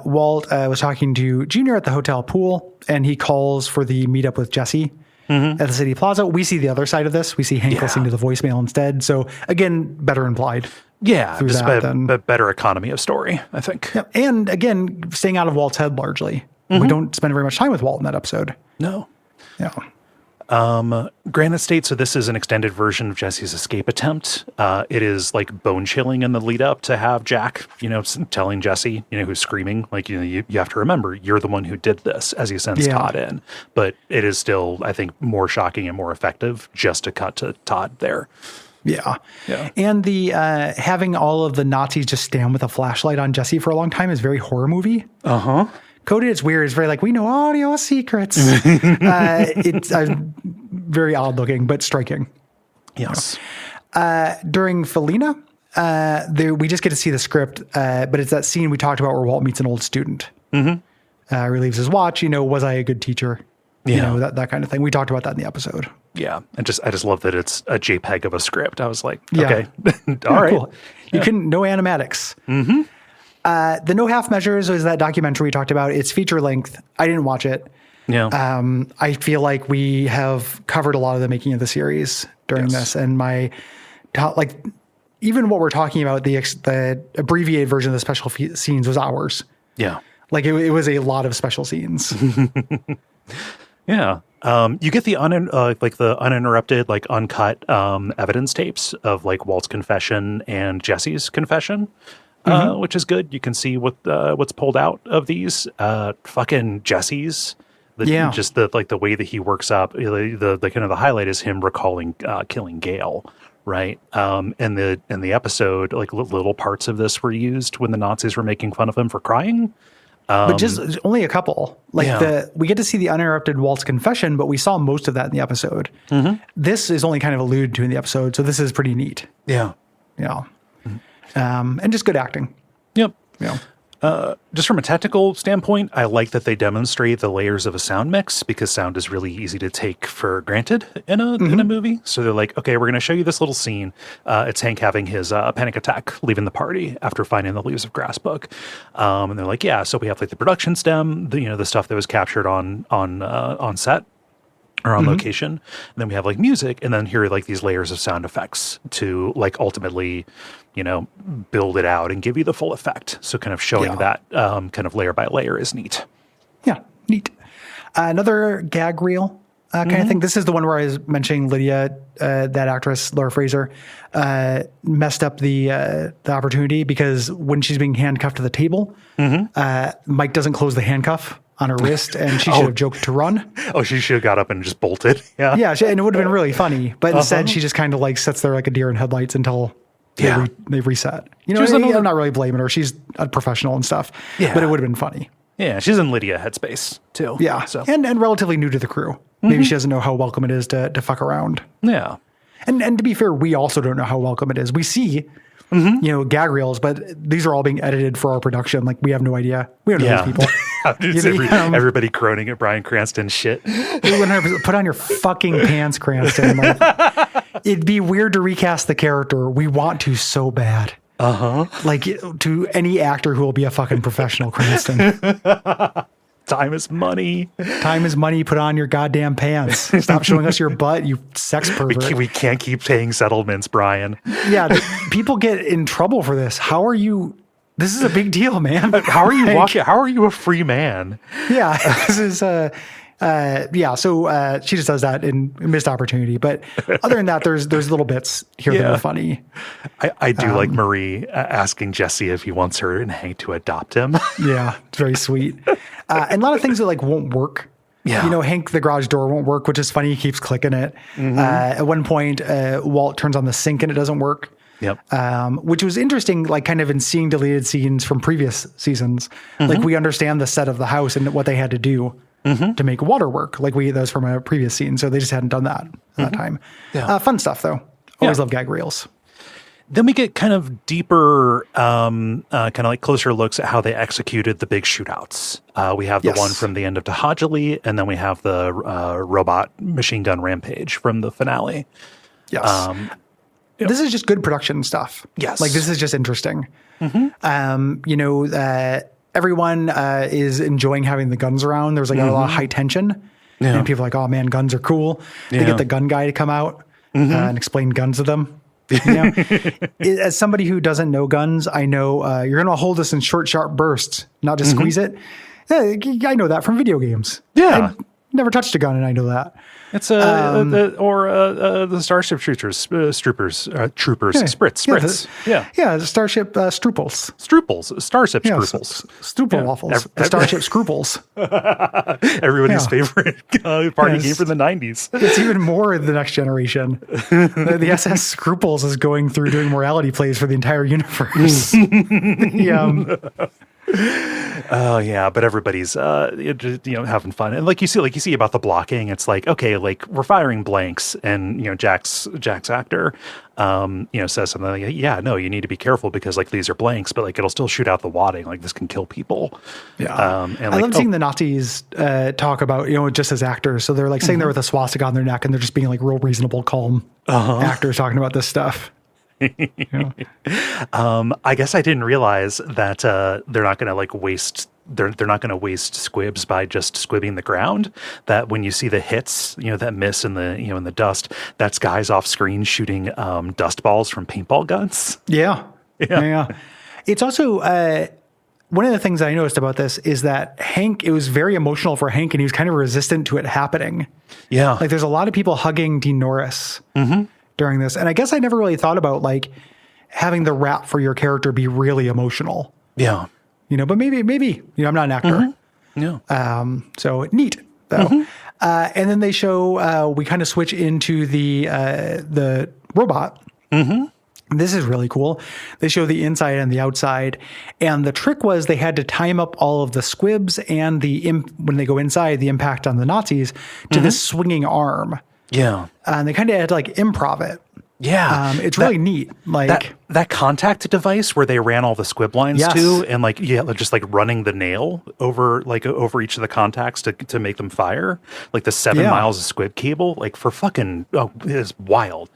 Speaker 1: Walt was talking to Junior at the hotel pool, and he calls for the meetup with Jesse. At the City Plaza. We see the other side of this. We see Hank listening to the voicemail instead. So again, better implied.
Speaker 2: Yeah, just better economy of story, I think.
Speaker 1: Yeah. And again, staying out of Walt's head largely. We don't spend very much time with Walt in that episode.
Speaker 2: No.
Speaker 1: Yeah.
Speaker 2: Granite State, so this is an extended version of Jesse's escape attempt. It is like bone chilling in the lead up to have Jack, telling Jesse, who's screaming, like, you have to remember, you're the one who did this, as he sends Todd in. But it is still, I think, more shocking and more effective just to cut to Todd there.
Speaker 1: Yeah. And the having all of the Nazis just stand with a flashlight on Jesse for a long time is very horror movie. Coded, it's weird. It's very like, we know all your secrets. It's very odd looking, but striking.
Speaker 2: Yes.
Speaker 1: During Felina, we just get to see the script, but it's that scene we talked about where Walt meets an old student. Relieves his watch. Was I a good teacher? That kind of thing. We talked about that in the episode.
Speaker 2: Yeah. And I just love that it's a JPEG of a script. I was like, okay, all right. Cool.
Speaker 1: You couldn't, no animatics. The No Half Measures is that documentary we talked about. It's feature length. I didn't watch it.
Speaker 2: Yeah.
Speaker 1: I feel like we have covered a lot of the making of the series during this, and even what we're talking about, the abbreviated version of the special scenes was hours.
Speaker 2: Yeah.
Speaker 1: Like it was a lot of special scenes.
Speaker 2: Yeah. You get the uninterrupted, uncut evidence tapes of Walt's confession and Jesse's confession. Which is good. You can see what's pulled out of these. Fucking Jesse's. Just the way that he works up. The kind of the highlight is him recalling killing Gail, right? And the episode, little parts of this were used when the Nazis were making fun of him for crying.
Speaker 1: But just only a couple. We get to see the uninterrupted Walt's confession, but we saw most of that in the episode. This is only kind of alluded to in the episode, so this is pretty neat.
Speaker 2: Yeah.
Speaker 1: Yeah. And just good acting.
Speaker 2: Yep.
Speaker 1: Yeah.
Speaker 2: Just from a technical standpoint, I like that they demonstrate the layers of a sound mix because sound is really easy to take for granted in a movie. So they're like, okay, we're going to show you this little scene. It's Hank having his panic attack, leaving the party after finding the Leaves of Grass book. And they're like, yeah, so we have the production stem, the stuff that was captured on set. Or on location. And then we have music, and then here are these layers of sound effects to ultimately, build it out and give you the full effect. So kind of showing that kind of layer by layer is neat.
Speaker 1: Yeah, neat. Another gag reel kind of thing. This is the one where I was mentioning Lydia, that actress, Laura Fraser, messed up the opportunity because when she's being handcuffed to the table, Mike doesn't close the handcuff on her wrist, and she should have joked to run.
Speaker 2: Oh, she should have got up and just bolted. Yeah.
Speaker 1: Yeah, and it would have been really funny. But instead, she just kind of like sits there like a deer in headlights until they reset. You know, I'm not really blaming her. She's a professional and stuff. Yeah. But it would have been funny.
Speaker 2: Yeah, she's in Lydia headspace too.
Speaker 1: Yeah, so. and relatively new to the crew. Maybe she doesn't know how welcome it is to fuck around.
Speaker 2: Yeah.
Speaker 1: And to be fair, we also don't know how welcome it is. We see, you know, gag reels, but these are all being edited for our production. Like, we have no idea. We don't know these people.
Speaker 2: Everybody groaning at Bryan Cranston shit.
Speaker 1: Put on your fucking pants, Cranston. Like, it'd be weird to recast the character. We want to so bad. Like, to any actor who will be a fucking professional, Cranston.
Speaker 2: Time is money.
Speaker 1: Time is money. Put on your goddamn pants. Stop showing us your butt, you sex pervert.
Speaker 2: We can't keep paying settlements, Brian.
Speaker 1: Yeah, people get in trouble for this. How are you? This is a big deal, man.
Speaker 2: How are you walking? How are you a free man?
Speaker 1: Yeah, this is so she just does that in missed opportunity. But other than that, there's little bits here that are funny.
Speaker 2: I do like Marie asking Jesse if he wants her and Hank to adopt him.
Speaker 1: Yeah, it's very sweet. And a lot of things that like won't work. Yeah. You know, Hank, the garage door won't work, which is funny. He keeps clicking it. At one point, Walt turns on the sink and it doesn't work.
Speaker 2: Yep.
Speaker 1: Which was interesting, like kind of in seeing deleted scenes from previous seasons. Like, we understand the set of the house and what they had to do to make water work. Like, that was from a previous scene. So they just hadn't done that at that time. Yeah. Fun stuff though. Always love gag reels.
Speaker 2: Then we get kind of deeper, kind of like closer looks at how they executed the big shootouts. We have the one from the end of Tahajali, and then we have the robot machine gun rampage from the finale.
Speaker 1: Yes. This is just good production stuff.
Speaker 2: Yes.
Speaker 1: Like, this is just interesting. You know, everyone is enjoying having the guns around. There's like a lot of high tension. Yeah. And people are like, oh man, guns are cool. They get the gun guy to come out and explain guns to them. You know? As somebody who doesn't know guns, I know you're going to hold this in short, sharp bursts, not just squeeze it. I know that from video games.
Speaker 2: Yeah.
Speaker 1: I never touched a gun, and I know that.
Speaker 2: It's the Starship Troopers, Spritz.
Speaker 1: The Starship Strooples.
Speaker 2: Starship Strooples.
Speaker 1: Stoople waffles. The Starship Scrooples.
Speaker 2: Everybody's favorite party game from the 90s.
Speaker 1: It's even more the next generation. The SS Scruples is going through doing morality plays for the entire universe.
Speaker 2: Oh yeah, but everybody's having fun, and like you see about the blocking. It's like, okay, like we're firing blanks, and Jack's actor, says something like, yeah, no, you need to be careful because like these are blanks, but like it'll still shoot out the wadding. Like this can kill people.
Speaker 1: Yeah, and I love seeing the Nazis talk about just as actors. So they're like sitting there with a swastika on their neck, and they're just being like real reasonable, calm actors talking about this stuff.
Speaker 2: I guess I didn't realize that they're not going to like waste. They're not going to waste squibs by just squibbing the ground. That when you see the hits, that miss in the in the dust, that's guys off screen shooting dust balls from paintball guns.
Speaker 1: Yeah. It's also one of the things I noticed about this is that Hank. It was very emotional for Hank, and he was kind of resistant to it happening. Yeah, like there's a lot of people hugging Dean Norris. During this. And I guess I never really thought about like having the rap for your character be really emotional. Yeah. But maybe, I'm not an actor. Yeah. So neat though. And then they show, we kind of switch into the robot. This is really cool. They show the inside and the outside. And the trick was they had to time up all of the squibs and when they go inside, the impact on the Nazis to this swinging arm. Yeah. And they kind of had to like improv it. Yeah. It's really neat. Like
Speaker 2: that contact device where they ran all the squib lines to, and like, just like running the nail over each of the contacts to make them fire. Like the 7 miles of squib cable, like for fucking, it is wild.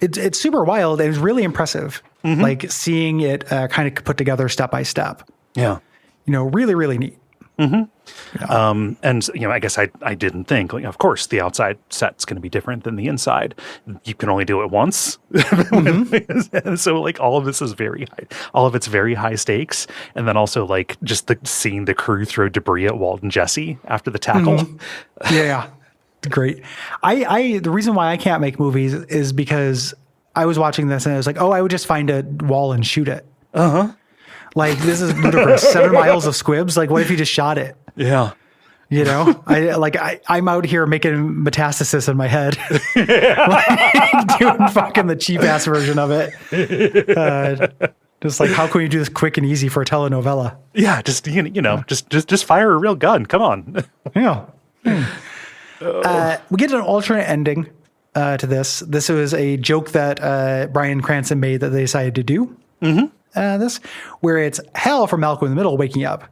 Speaker 1: It's super wild. It was really impressive. Like seeing it kind of put together step by step. Yeah. Really, really neat.
Speaker 2: And I guess I didn't think, like, of course the outside set's going to be different than the inside. You can only do it once. So like all of this is it's very high stakes. And then also like just seeing the crew throw debris at Walt and Jesse after the tackle.
Speaker 1: Great. The reason why I can't make movies is because I was watching this and I was like, oh, I would just find a wall and shoot it. Like, this is ludicrous. 7 miles of squibs. Like, what if you just shot it?
Speaker 2: Yeah.
Speaker 1: You know, I'm out here making metastasis in my head, like, doing fucking the cheap ass version of it. Just like, how can we do this quick and easy for a telenovela?
Speaker 2: Yeah, just just fire a real gun. Come on.
Speaker 1: Yeah. We get an alternate ending to this. This was a joke that Bryan Cranston made that they decided to do. This, where it's Hal from Malcolm in the Middle waking up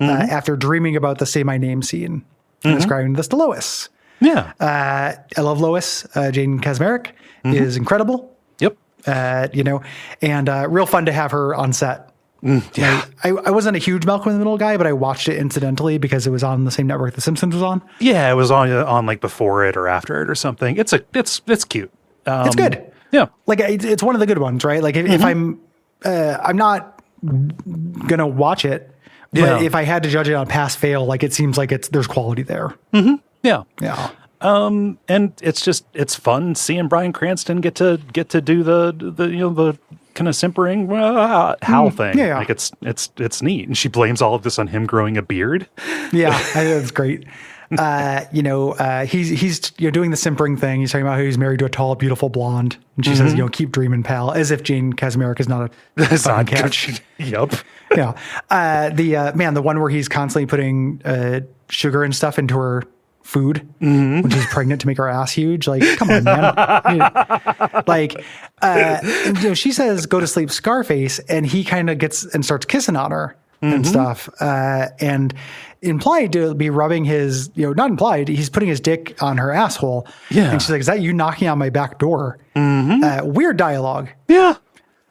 Speaker 1: after dreaming about the Say My Name scene and describing this to Lois.
Speaker 2: Yeah.
Speaker 1: I love Lois. Jane Kaczmarek is incredible.
Speaker 2: Yep.
Speaker 1: And real fun to have her on set.
Speaker 2: Yeah.
Speaker 1: I wasn't a huge Malcolm in the Middle guy, but I watched it incidentally because it was on the same network The Simpsons was on.
Speaker 2: Yeah, it was on like before it or after it or something. It's cute.
Speaker 1: It's good.
Speaker 2: Yeah.
Speaker 1: Like, it's one of the good ones, right? Like, if I'm not gonna watch it, but if I had to judge it on pass fail, like, it seems like there's quality there.
Speaker 2: Yeah.
Speaker 1: Yeah.
Speaker 2: And it's fun seeing Bryan Cranston get to do the kind of simpering Hal thing.
Speaker 1: Yeah.
Speaker 2: Like, it's neat. And she blames all of this on him growing a beard.
Speaker 1: Yeah, I think that's great. He's doing the simpering thing. He's talking about how he's married to a tall, beautiful blonde. And she says, keep dreaming, pal, as if Jane Kaczmarek is not a fucking catch.
Speaker 2: Yep.
Speaker 1: Yeah. The one where he's constantly putting sugar and stuff into her food when she's pregnant to make her ass huge. Like, come on, man. She says, go to sleep, Scarface. And he kind of gets and starts kissing on her and stuff. And implied to be rubbing his, not implied, he's putting his dick on her asshole.
Speaker 2: Yeah.
Speaker 1: And she's like, is that you knocking on my back door? Weird dialogue.
Speaker 2: Yeah.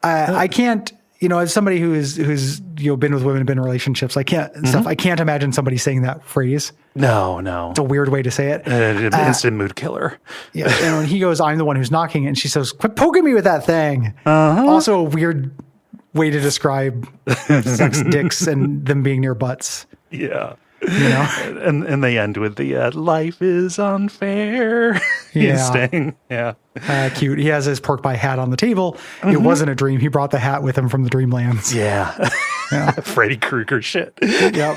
Speaker 1: I can't, as somebody who's been with women, been in relationships, I can't imagine somebody saying that phrase.
Speaker 2: No.
Speaker 1: It's a weird way to say it.
Speaker 2: An instant mood killer.
Speaker 1: Yeah. And when he goes, I'm the one who's knocking, and she says, quit poking me with that thing. Also a weird way to describe sex dicks and them being near butts.
Speaker 2: Yeah. And they end with the life is unfair. Sting. Yeah.
Speaker 1: Cute. He has his pork pie hat on the table. It wasn't a dream. He brought the hat with him from the Dreamlands.
Speaker 2: Yeah. Freddy Krueger shit.
Speaker 1: Yeah.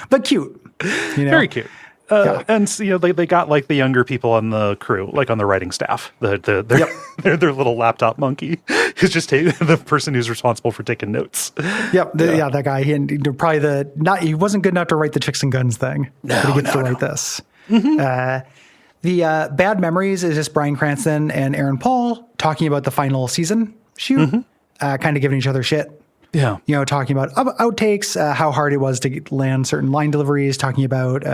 Speaker 1: But cute.
Speaker 2: Very cute. And they got like the younger people on the crew, like on the writing staff. Their little laptop monkey is just the person who's responsible for taking notes.
Speaker 1: Yep. That guy. He wasn't good enough to write the Chicks and Guns thing. But he gets to write this. The Bad Memories is just Bryan Cranston and Aaron Paul talking about the final season shoot, kind of giving each other shit.
Speaker 2: Yeah.
Speaker 1: Talking about outtakes, how hard it was to land certain line deliveries, talking about,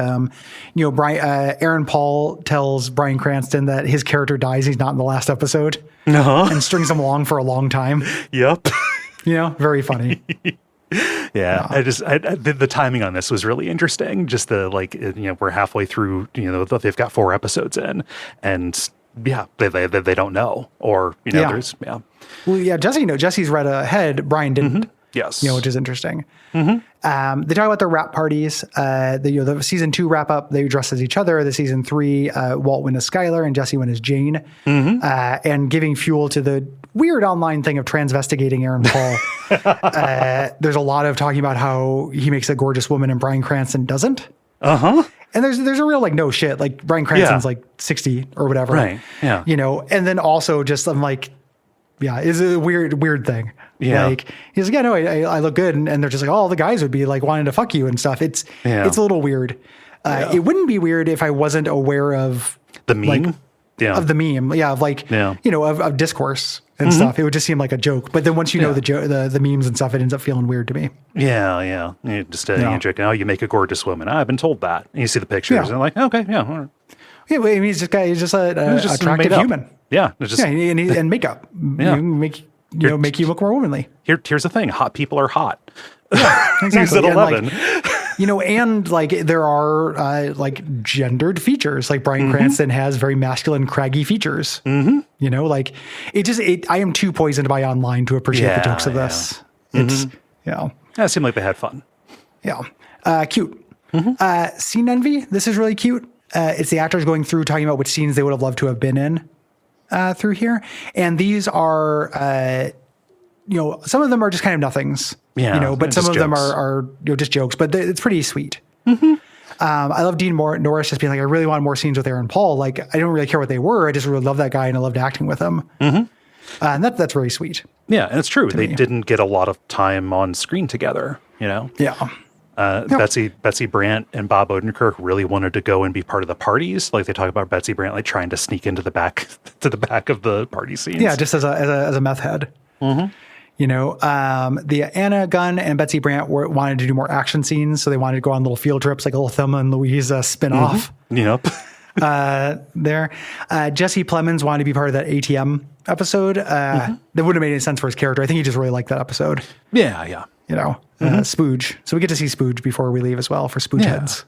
Speaker 1: Aaron Paul tells Bryan Cranston that his character dies. He's not in the last episode and strings him along for a long time.
Speaker 2: Yep.
Speaker 1: Very funny.
Speaker 2: Yeah. The timing on this was really interesting. Just we're halfway through, they've got 4 episodes in and they don't know there's.
Speaker 1: Well, yeah, Jesse's read ahead. Brian didn't.
Speaker 2: Yes.
Speaker 1: Which is interesting. They talk about their rap parties. The season 2 wrap up, they dress as each other. The season 3, Walt went as Skylar and Jesse went as Jane. And giving fuel to the weird online thing of transvestigating Aaron Paul. There's a lot of talking about how he makes a gorgeous woman and Bryan Cranston doesn't. And there's a real no shit. Like Bryan Cranston's 60 or whatever.
Speaker 2: Right. Yeah.
Speaker 1: And then also just I'm like, it's a weird thing.
Speaker 2: Yeah.
Speaker 1: Like he's like, I look good. And they're just like, all the guys would be like wanting to fuck you and stuff. It's a little weird. It wouldn't be weird if I wasn't aware of
Speaker 2: the meme.
Speaker 1: Of the meme. Yeah. Of discourse and stuff. It would just seem like a joke. But then once you know the memes and stuff, it ends up feeling weird to me.
Speaker 2: Yeah. You just you make a gorgeous woman. I've been told that. And you see the pictures and I'm like, okay, yeah. All right.
Speaker 1: Yeah, he's just an attractive human.
Speaker 2: Yeah,
Speaker 1: and makeup. Make you look more womanly.
Speaker 2: Here's the thing: hot people are hot.
Speaker 1: Yeah, exactly.
Speaker 2: He's at 11.
Speaker 1: And there are gendered features. Like Bryan Cranston has very masculine, craggy features. I am too poisoned by online to appreciate the jokes of this. It
Speaker 2: seemed like they had fun.
Speaker 1: Yeah, cute. Scene envy. This is really cute. It's the actors going through talking about which scenes they would have loved to have been in through here. And these are, some of them are just kind of nothings, but some of them are just jokes, but it's pretty sweet. Mm-hmm. I love Dean Norris just being like, I really want more scenes with Aaron Paul. Like, I don't really care what they were. I just really love that guy and I loved acting with him. Mm-hmm. And that's very sweet.
Speaker 2: Yeah. And it's true. They didn't get a lot of time on screen together,
Speaker 1: Yeah.
Speaker 2: Betsy Brandt and Bob Odenkirk really wanted to go and be part of the parties. Like they talk about Betsy Brandt, like trying to sneak into the back of the party scenes.
Speaker 1: Yeah. Just as a meth head. Mm-hmm. The Anna Gunn and Betsy Brandt wanted to do more action scenes. So they wanted to go on little field trips, like a little Thelma and Louise spinoff.
Speaker 2: Mm-hmm. Yep.
Speaker 1: There. Jesse Plemons wanted to be part of that ATM episode. That wouldn't have made any sense for his character. I think he just really liked that episode.
Speaker 2: Yeah. Yeah.
Speaker 1: Spooge. So we get to see Spooge before we leave as well for Spooge heads.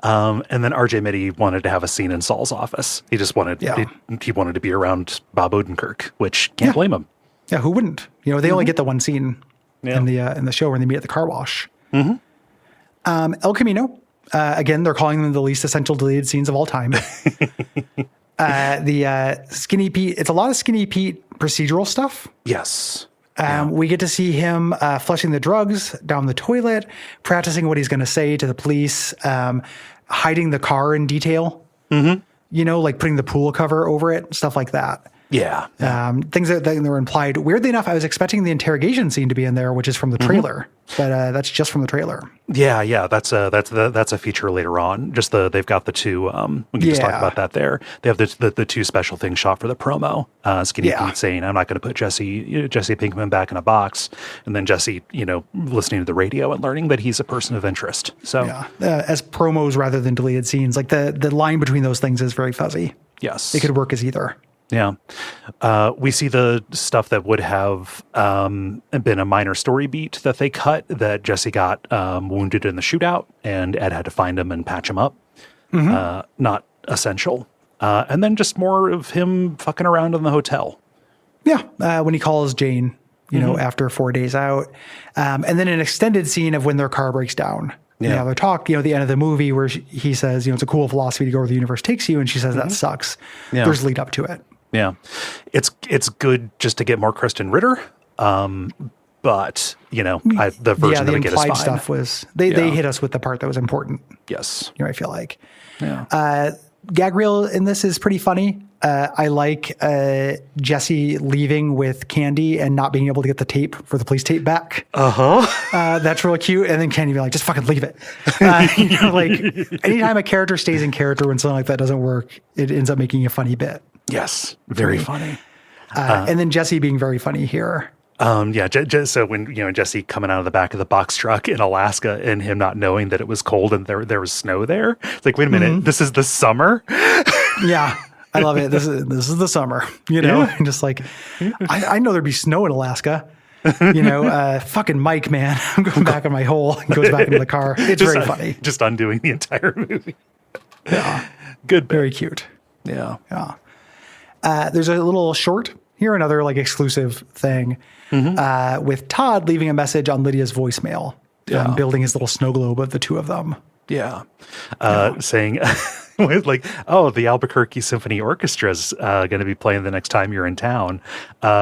Speaker 2: And then RJ Mitty wanted to have a scene in Saul's office. He just wanted, he wanted to be around Bob Odenkirk, which can't blame him.
Speaker 1: Yeah, who wouldn't? They only get the one scene in the show when they meet at the car wash. Mm-hmm. El Camino, again, they're calling them the least essential deleted scenes of all time. The Skinny Pete, it's a lot of Skinny Pete procedural stuff.
Speaker 2: Yes.
Speaker 1: We get to see him flushing the drugs down the toilet, practicing what he's going to say to the police, hiding the car in detail, like putting the pool cover over it, stuff like that.
Speaker 2: Yeah.
Speaker 1: Things that were implied. Weirdly enough, I was expecting the interrogation scene to be in there, which is from the trailer, but that's just from the trailer.
Speaker 2: Yeah. That's a feature later on. Just they've got the two. We can just talk about that there. They have the two special things shot for the promo. Skinny Pete saying, "I'm not going to put Jesse Pinkman back in a box," and then Jesse, listening to the radio and learning that he's a person of interest. So
Speaker 1: as promos rather than deleted scenes, like the line between those things is very fuzzy.
Speaker 2: Yes,
Speaker 1: it could work as either.
Speaker 2: Yeah. We see the stuff that would have been a minor story beat that they cut, that Jesse got wounded in the shootout and Ed had to find him and patch him up. Mm-hmm. Not essential. And then just more of him fucking around in the hotel.
Speaker 1: Yeah. When he calls Jane, after 4 days out. And then an extended scene of when their car breaks down. Yeah. They have a talk, at the end of the movie where he says, it's a cool philosophy to go where the universe takes you. And she says, that sucks. Yeah. There's lead up to it.
Speaker 2: Yeah. It's good just to get more Kristen Ritter. But, the version that we get is fine.
Speaker 1: The implied stuff was, they hit us with the part that was important.
Speaker 2: Yes.
Speaker 1: I feel like.
Speaker 2: Yeah.
Speaker 1: Gag reel in this is pretty funny. I like Jesse leaving with Candy and not being able to get the tape for the police tape back. That's really cute. And then Candy be like, just fucking leave it. Anytime a character stays in character when something like that doesn't work, it ends up making a funny bit.
Speaker 2: Yes. Very funny.
Speaker 1: And then Jesse being very funny here.
Speaker 2: So when, Jesse coming out of the back of the box truck in Alaska and him not knowing that it was cold and there was snow there. It's like, wait a minute, this is the summer?
Speaker 1: Yeah. I love it. This is the summer, and just like, I know there'd be snow in Alaska, fucking Mike, man, I'm going back in my hole and goes back into the car. It's very funny.
Speaker 2: Just undoing the entire movie.
Speaker 1: Yeah.
Speaker 2: Good.
Speaker 1: Very cute.
Speaker 2: Yeah.
Speaker 1: Yeah. There's a little short here, another exclusive thing with Todd leaving a message on Lydia's voicemail, building his little snow globe of the two of them.
Speaker 2: Yeah. Saying the Albuquerque Symphony Orchestra is going to be playing the next time you're in town.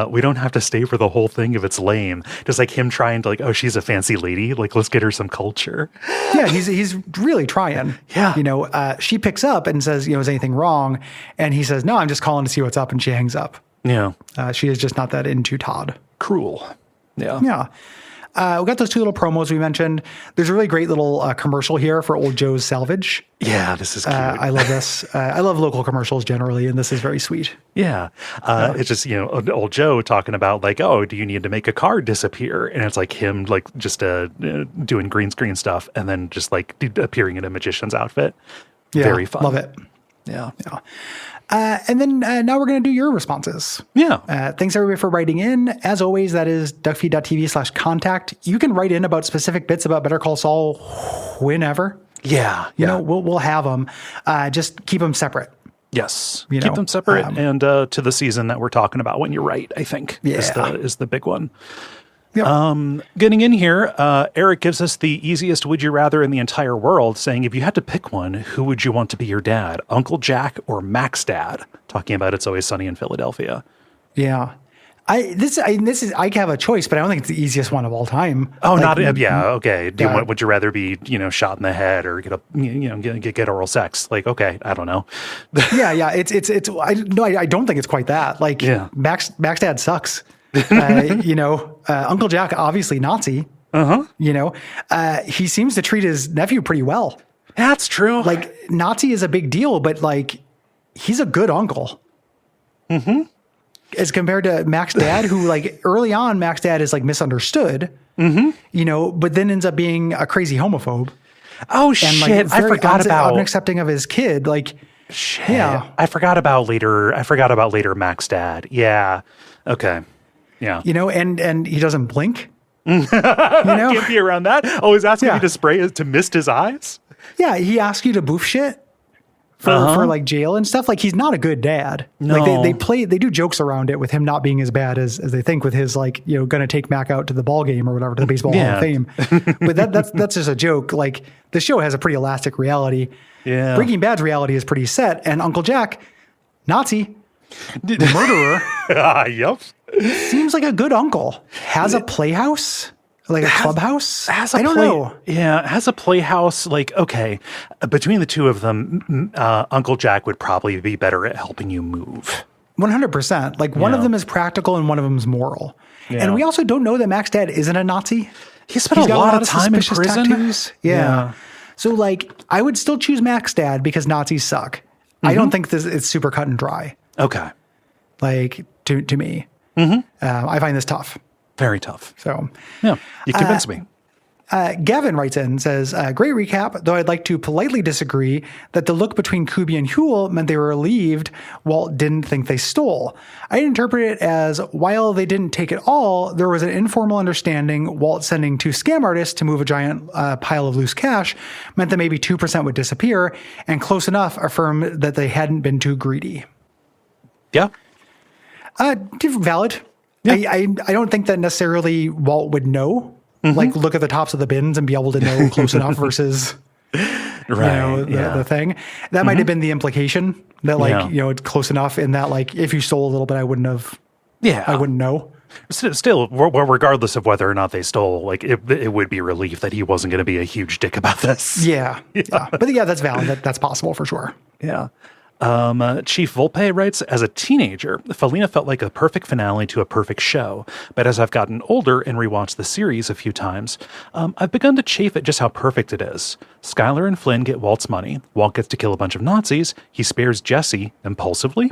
Speaker 2: We don't have to stay for the whole thing if it's lame. Just like him trying to she's a fancy lady. Let's get her some culture.
Speaker 1: Yeah. He's really trying.
Speaker 2: Yeah.
Speaker 1: She picks up and says, is anything wrong? And he says, no, I'm just calling to see what's up. And she hangs up.
Speaker 2: Yeah.
Speaker 1: She is just not that into Todd.
Speaker 2: Cruel. Yeah.
Speaker 1: Yeah. We got those two little promos we mentioned. There's a really great little commercial here for Old Joe's Salvage.
Speaker 2: Yeah, this is cute.
Speaker 1: I love this. I love local commercials generally, and this is very sweet.
Speaker 2: Yeah. It's just, Old Joe talking about do you need to make a car disappear? And it's him just doing green screen stuff and then just appearing in a magician's outfit.
Speaker 1: Yeah,
Speaker 2: very fun.
Speaker 1: Love it.
Speaker 2: Yeah.
Speaker 1: Yeah. And then now we're going to do your responses.
Speaker 2: Yeah.
Speaker 1: Thanks everybody for writing in. As always, that is duckfeed.tv/contact. You can write in about specific bits about Better Call Saul whenever.
Speaker 2: Yeah.
Speaker 1: We'll have them. Just keep them separate.
Speaker 2: Yes. Keep them separate and to the season that we're talking about when you're right, I think is the big one. Getting in here, Eric gives us the easiest would you rather in the entire world, saying if you had to pick one, who would you want to be your dad, Uncle Jack or Mac's dad? Talking about It's Always Sunny in Philadelphia.
Speaker 1: Yeah. I have a choice, but I don't think it's the easiest one of all time.
Speaker 2: Oh, okay. Would you rather be, shot in the head or get oral sex? Like, okay, I don't know.
Speaker 1: yeah. I don't think it's quite that. Like, Mac's dad sucks. Uncle Jack, obviously Nazi. He seems to treat his nephew pretty well.
Speaker 2: That's true.
Speaker 1: Like, Nazi is a big deal, but like, he's a good uncle. As compared to Mac's dad, who like early on, Mac's dad is like misunderstood, but then ends up being a crazy homophobe.
Speaker 2: Oh, and, shit. I forgot about
Speaker 1: unaccepting of his kid. Like,
Speaker 2: shit. Yeah. I forgot about later Mac's dad. Yeah. Okay. Yeah.
Speaker 1: And he doesn't blink.
Speaker 2: Can't be around that. Always asking you to mist his eyes.
Speaker 1: Yeah. He asks you to boof shit. For like jail and stuff. Like, he's not a good dad.
Speaker 2: No.
Speaker 1: Like they do jokes around it with him not being as bad as they think, with his like, going to take Mac out to the ball game or whatever, to the baseball Hall of Fame. But that's just a joke. Like, the show has a pretty elastic reality.
Speaker 2: Yeah.
Speaker 1: Breaking Bad's reality is pretty set. And Uncle Jack, Nazi, murderer.
Speaker 2: Yep.
Speaker 1: Seems like a good uncle. Has a playhouse. Like a clubhouse? I don't know.
Speaker 2: Yeah, it has a playhouse. Like, okay, between the two of them, Uncle Jack would probably be better at helping you move.
Speaker 1: 100%. Like, one of them is practical and one of them is moral. Yeah. And we also don't know that Mac's dad isn't a Nazi.
Speaker 2: He's spent a lot of time in prison.
Speaker 1: Tattoos. Yeah. So, like, I would still choose Mac's dad because Nazis suck. I don't think it's super cut and dry.
Speaker 2: Okay.
Speaker 1: Like, to me. I find this tough.
Speaker 2: Very tough.
Speaker 1: So,
Speaker 2: yeah, you convinced me.
Speaker 1: Gavin writes in and says, great recap, though I'd like to politely disagree that the look between Kubi and Huell meant they were relieved Walt didn't think they stole. I'd interpret it as, while they didn't take it all, there was an informal understanding Walt sending two scam artists to move a giant pile of loose cash meant that maybe 2% would disappear, and close enough affirmed that they hadn't been too greedy.
Speaker 2: Yeah.
Speaker 1: Valid.
Speaker 2: Yeah.
Speaker 1: I don't think that necessarily Walt would know, like, look at the tops of the bins and be able to know close enough versus, the thing. That might have been the implication that, like, it's close enough in that, like, if you stole a little bit, I wouldn't know.
Speaker 2: Still, regardless of whether or not they stole, like, it would be relief that he wasn't going to be a huge dick about this.
Speaker 1: Yeah. But yeah, that's valid. That's possible for sure.
Speaker 2: Yeah. Chief Volpe writes, as a teenager, Felina felt like a perfect finale to a perfect show. But as I've gotten older and rewatched the series a few times, I've begun to chafe at just how perfect it is. Skylar and Flynn get Walt's money. Walt gets to kill a bunch of Nazis. He spares Jesse impulsively.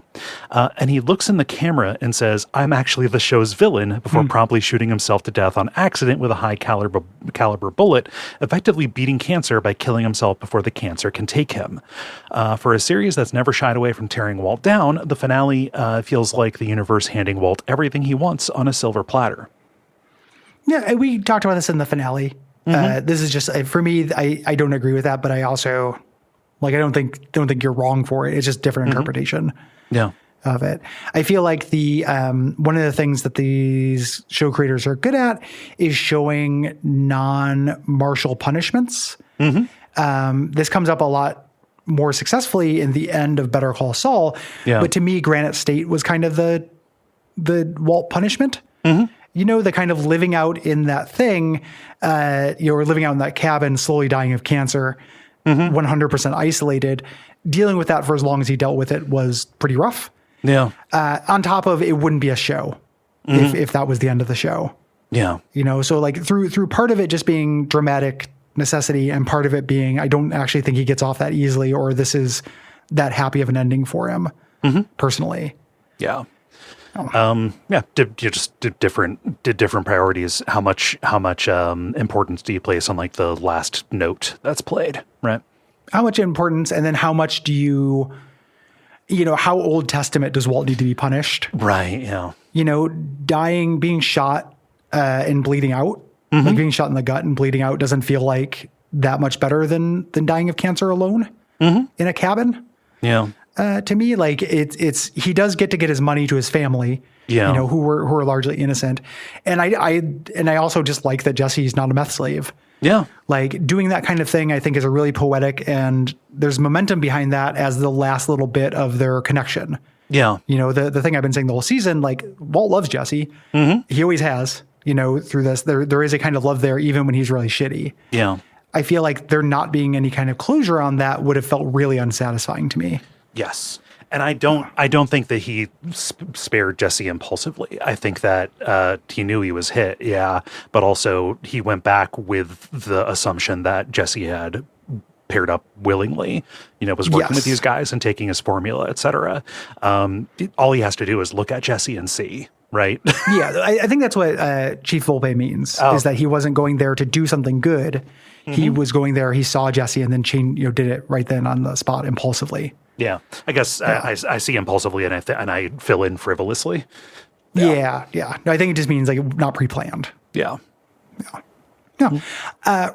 Speaker 2: And he looks in the camera and says, I'm actually the show's villain, before promptly shooting himself to death on accident with a high caliber bullet, effectively beating cancer by killing himself before the cancer can take him. For a series that's never shied away from tearing Walt down, the finale feels like the universe handing Walt everything he wants on a silver platter.
Speaker 1: Yeah, we talked about this in the finale. This is just, for me, I don't agree with that, but I also, like, I don't think you're wrong for it. It's just different interpretation of it. I feel like the one of the things that these show creators are good at is showing non-martial punishments. This comes up a lot more successfully in the end of Better Call Saul. But to me, Granite State was kind of the Walt punishment. The kind of living out in that thing, or living out in that cabin, slowly dying of cancer, 100% isolated. Dealing with that for as long as he dealt with it was pretty rough.
Speaker 2: Yeah.
Speaker 1: On top of, it wouldn't be a show if that was the end of the show.
Speaker 2: Yeah.
Speaker 1: So like through part of it just being dramatic necessity and part of it being, I don't actually think he gets off that easily, or this is that happy of an ending for him personally.
Speaker 2: Yeah. Did different priorities. How much importance do you place on, like, the last note that's played, right?
Speaker 1: How much importance, and then how much do you how Old Testament does Walt need to be punished?
Speaker 2: Right. Yeah.
Speaker 1: Dying, being shot, and bleeding out, like being shot in the gut and bleeding out doesn't feel like that much better than dying of cancer alone in a cabin.
Speaker 2: Yeah.
Speaker 1: to me. Like it's he does get his money to his family, who were largely innocent. And I also just like that Jesse's not a meth slave.
Speaker 2: Yeah.
Speaker 1: Like doing that kind of thing, I think is a really poetic, and there's momentum behind that as the last little bit of their connection.
Speaker 2: Yeah.
Speaker 1: The thing I've been saying the whole season, like Walt loves Jesse. He always has, through this, there is a kind of love there, even when he's really shitty.
Speaker 2: Yeah.
Speaker 1: I feel like there not being any kind of closure on that would have felt really unsatisfying to me.
Speaker 2: Yes. And I don't think that he spared Jesse impulsively. I think that he knew he was hit, but also he went back with the assumption that Jesse had paired up willingly, was working with these guys and taking his formula, et cetera. All he has to do is look at Jesse and see, right?
Speaker 1: Yeah, I think that's what Chief Volpe means, is that he wasn't going there to do something good. He was going there, he saw Jesse and then did it right then on the spot impulsively.
Speaker 2: Yeah, I guess I see impulsively and I fill in frivolously.
Speaker 1: Yeah. No, I think it just means like not pre-planned.
Speaker 2: Yeah.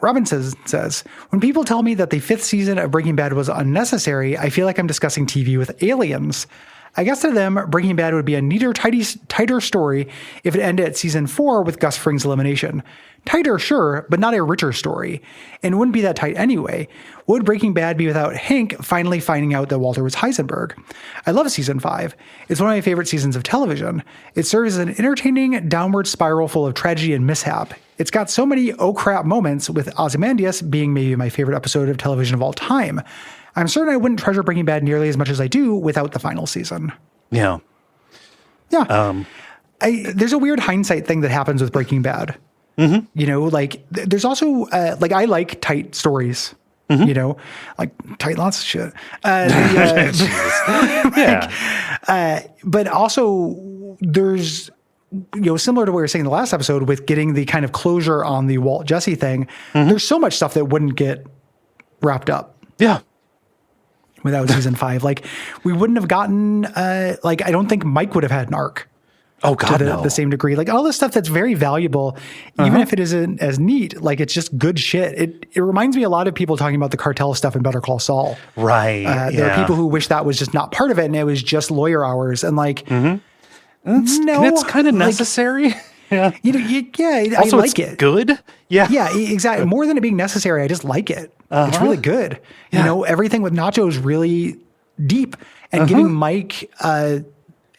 Speaker 1: Robin says, when people tell me that the 5th season of Breaking Bad was unnecessary, I feel like I'm discussing TV with aliens. I guess to them, Breaking Bad would be a neater, tighter story if it ended at season 4 with Gus Fring's elimination. Tighter, sure, but not a richer story. And it wouldn't be that tight anyway. Would Breaking Bad be without Hank finally finding out that Walter was Heisenberg? I love season 5. It's one of my favorite seasons of television. It serves as an entertaining downward spiral full of tragedy and mishap. It's got so many oh crap moments, with Ozymandias being maybe my favorite episode of television of all time. I'm certain I wouldn't treasure Breaking Bad nearly as much as I do without the final season.
Speaker 2: Yeah.
Speaker 1: There's a weird hindsight thing that happens with Breaking Bad. There's also, I like tight stories, like tight lots of shit. But also there's, similar to what we were saying in the last episode with getting the kind of closure on the Walt Jesse thing, there's so much stuff that wouldn't get wrapped up.
Speaker 2: Yeah.
Speaker 1: Without season 5, like we wouldn't have gotten, I don't think Mike would have had an arc.
Speaker 2: Oh God,
Speaker 1: to the same degree. Like all this stuff that's very valuable, even if it isn't as neat, like it's just good shit. It reminds me a lot of people talking about the cartel stuff in Better Call Saul.
Speaker 2: Right.
Speaker 1: There are people who wish that was just not part of it and it was just lawyer hours. And like,
Speaker 2: it's kind of necessary.
Speaker 1: Yeah.
Speaker 2: Also,
Speaker 1: I like it.
Speaker 2: Good. Yeah.
Speaker 1: Yeah, exactly. More than it being necessary, I just like it. It's really good. Everything with Nacho is really deep, and giving Mike,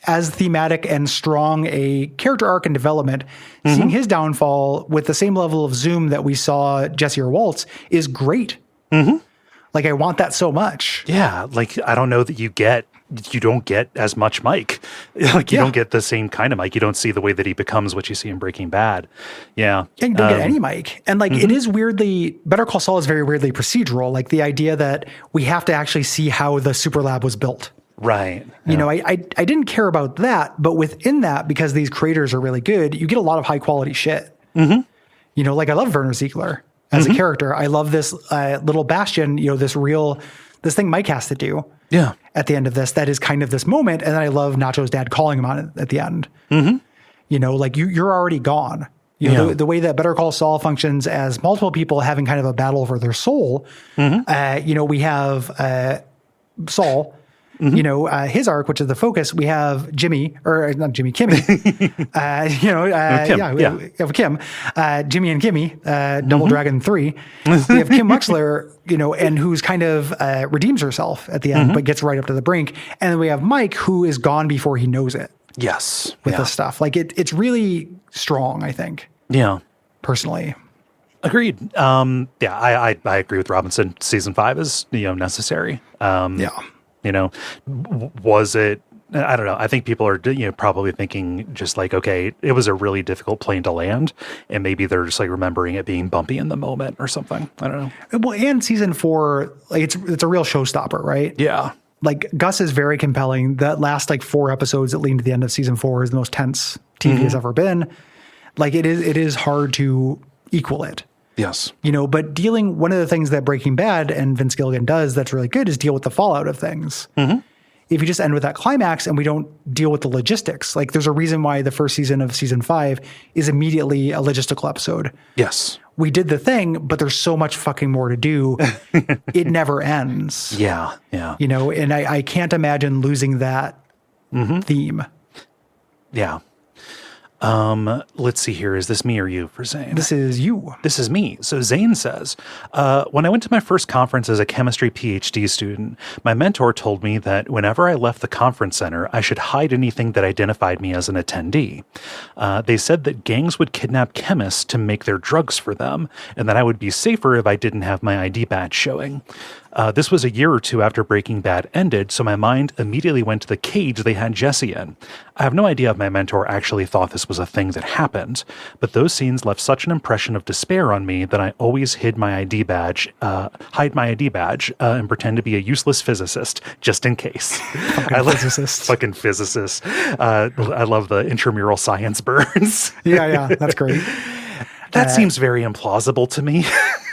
Speaker 1: as thematic and strong a character arc and development, seeing his downfall with the same level of zoom that we saw Jesse or Walt's is great. Like I want that so much.
Speaker 2: Yeah. Like I don't know that you don't get as much Mike. Like you don't get the same kind of Mike. You don't see the way that he becomes what you see in Breaking Bad. Yeah.
Speaker 1: And you don't get any Mike. And like it is weirdly, Better Call Saul is very weirdly procedural. Like the idea that we have to actually see how the super lab was built.
Speaker 2: Right.
Speaker 1: I didn't care about that, but within that, because these creators are really good, you get a lot of high quality shit. I love Werner Ziegler as a character. I love this little bastion, this thing Mike has to do.
Speaker 2: Yeah.
Speaker 1: At the end of this, that is kind of this moment. And then I love Nacho's dad calling him on it at the end. You're already gone. The way that Better Call Saul functions as multiple people having kind of a battle over their soul. We have Saul, his arc, which is the focus. We have Jimmy, or not Jimmy, Kimmy. We have Kim, Jimmy and Kimmy, Double Dragon 3. We have Kim Wexler, and who's kind of redeems herself at the end, but gets right up to the brink. And then we have Mike, who is gone before he knows it.
Speaker 2: Yes.
Speaker 1: With this stuff. Like it's really strong, I think. Yeah. Personally.
Speaker 2: Agreed. I agree with Robinson. Season 5 is, necessary. Was it, I don't know. I think people are, probably thinking just like, okay, it was a really difficult plane to land, and maybe they're just like remembering it being bumpy in the moment or something. I don't know.
Speaker 1: Well, and season 4, like it's a real showstopper, right?
Speaker 2: Yeah.
Speaker 1: Like Gus is very compelling. That last 4 episodes that lead to the end of season 4 is the most tense TV has ever been. Like it is hard to equal it.
Speaker 2: Yes.
Speaker 1: But one of the things that Breaking Bad and Vince Gilligan does that's really good is deal with the fallout of things. If you just end with that climax and we don't deal with the logistics, like there's a reason why the first season of season 5 is immediately a logistical episode.
Speaker 2: Yes.
Speaker 1: we did the thing, but there's so much fucking more to do. It never ends.
Speaker 2: Yeah. Yeah.
Speaker 1: You know, and I can't imagine losing that theme.
Speaker 2: Yeah. Let's see here. Is this me or you for Zane?
Speaker 1: This is you.
Speaker 2: This is me. So Zane says, when I went to my first conference as a chemistry PhD student, my mentor told me that whenever I left the conference center, I should hide anything that identified me as an attendee. They said that gangs would kidnap chemists to make their drugs for them, and that I would be safer if I didn't have my ID badge showing. This was a year or two after Breaking Bad ended, so my mind immediately went to the cage they had Jesse in. I have no idea if my mentor actually thought this was a thing that happened, but those scenes left such an impression of despair on me that I always hide my ID badge, and pretend to be a useless physicist just in case. Fucking physicist. I love the intramural science burns.
Speaker 1: Yeah, that's great.
Speaker 2: That seems very implausible to me.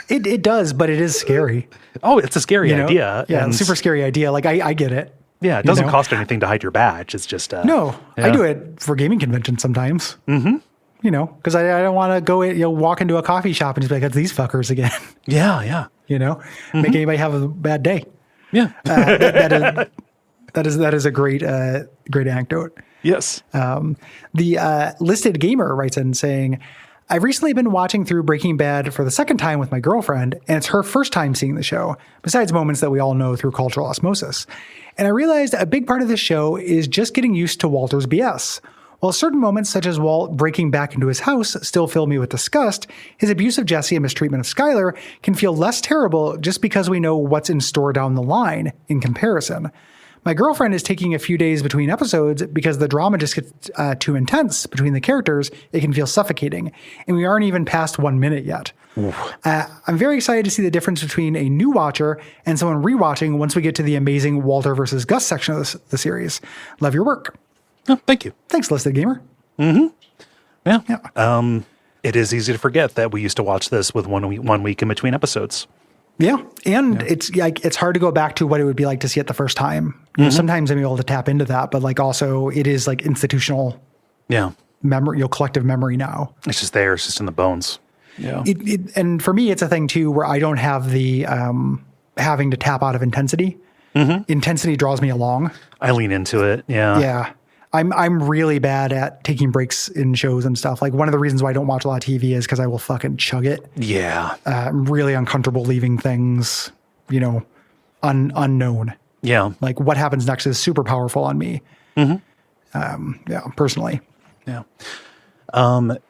Speaker 1: It does, but it is scary.
Speaker 2: Oh, it's a scary idea.
Speaker 1: Yeah, and super scary idea. Like, I get it.
Speaker 2: Yeah, it doesn't cost anything to hide your badge. It's just...
Speaker 1: No, I do it for gaming conventions sometimes. Mm-hmm. You know, because I don't want to go walk into a coffee shop and just be like, it's these fuckers again.
Speaker 2: Yeah.
Speaker 1: You know, make anybody have a bad day.
Speaker 2: Yeah.
Speaker 1: That is a great anecdote.
Speaker 2: Yes.
Speaker 1: The listed gamer writes in saying, I've recently been watching through Breaking Bad for the second time with my girlfriend, and it's her first time seeing the show, besides moments that we all know through cultural osmosis. And I realized a big part of this show is just getting used to Walter's BS. While certain moments, such as Walt breaking back into his house, still fill me with disgust, his abuse of Jesse and mistreatment of Skyler can feel less terrible just because we know what's in store down the line in comparison. My girlfriend is taking a few days between episodes because the drama just gets too intense between the characters. It can feel suffocating, and we aren't even past 1 minute yet. I'm very excited to see the difference between a new watcher and someone rewatching once we get to the amazing Walter versus Gus section of the series. Love your work.
Speaker 2: Oh, thank you.
Speaker 1: Thanks, Listed Gamer.
Speaker 2: Mm-hmm. Yeah. It is easy to forget that we used to watch this with 1 week in between episodes.
Speaker 1: Yeah, and it's hard to go back to what it would be like to see it the first time. You know, sometimes I'm able to tap into that, but like also it is like institutional memory, collective memory now.
Speaker 2: It's just there. It's just in the bones. Yeah.
Speaker 1: And for me, it's a thing too where I don't have the having to tap out of intensity. Intensity draws me along.
Speaker 2: I lean into it. Yeah.
Speaker 1: Yeah. I'm really bad at taking breaks in shows and stuff. Like one of the reasons why I don't watch a lot of TV is because I will fucking chug it.
Speaker 2: Yeah.
Speaker 1: I'm really uncomfortable leaving things, unknown.
Speaker 2: Yeah.
Speaker 1: Like what happens next is super powerful on me. Personally.
Speaker 2: Yeah.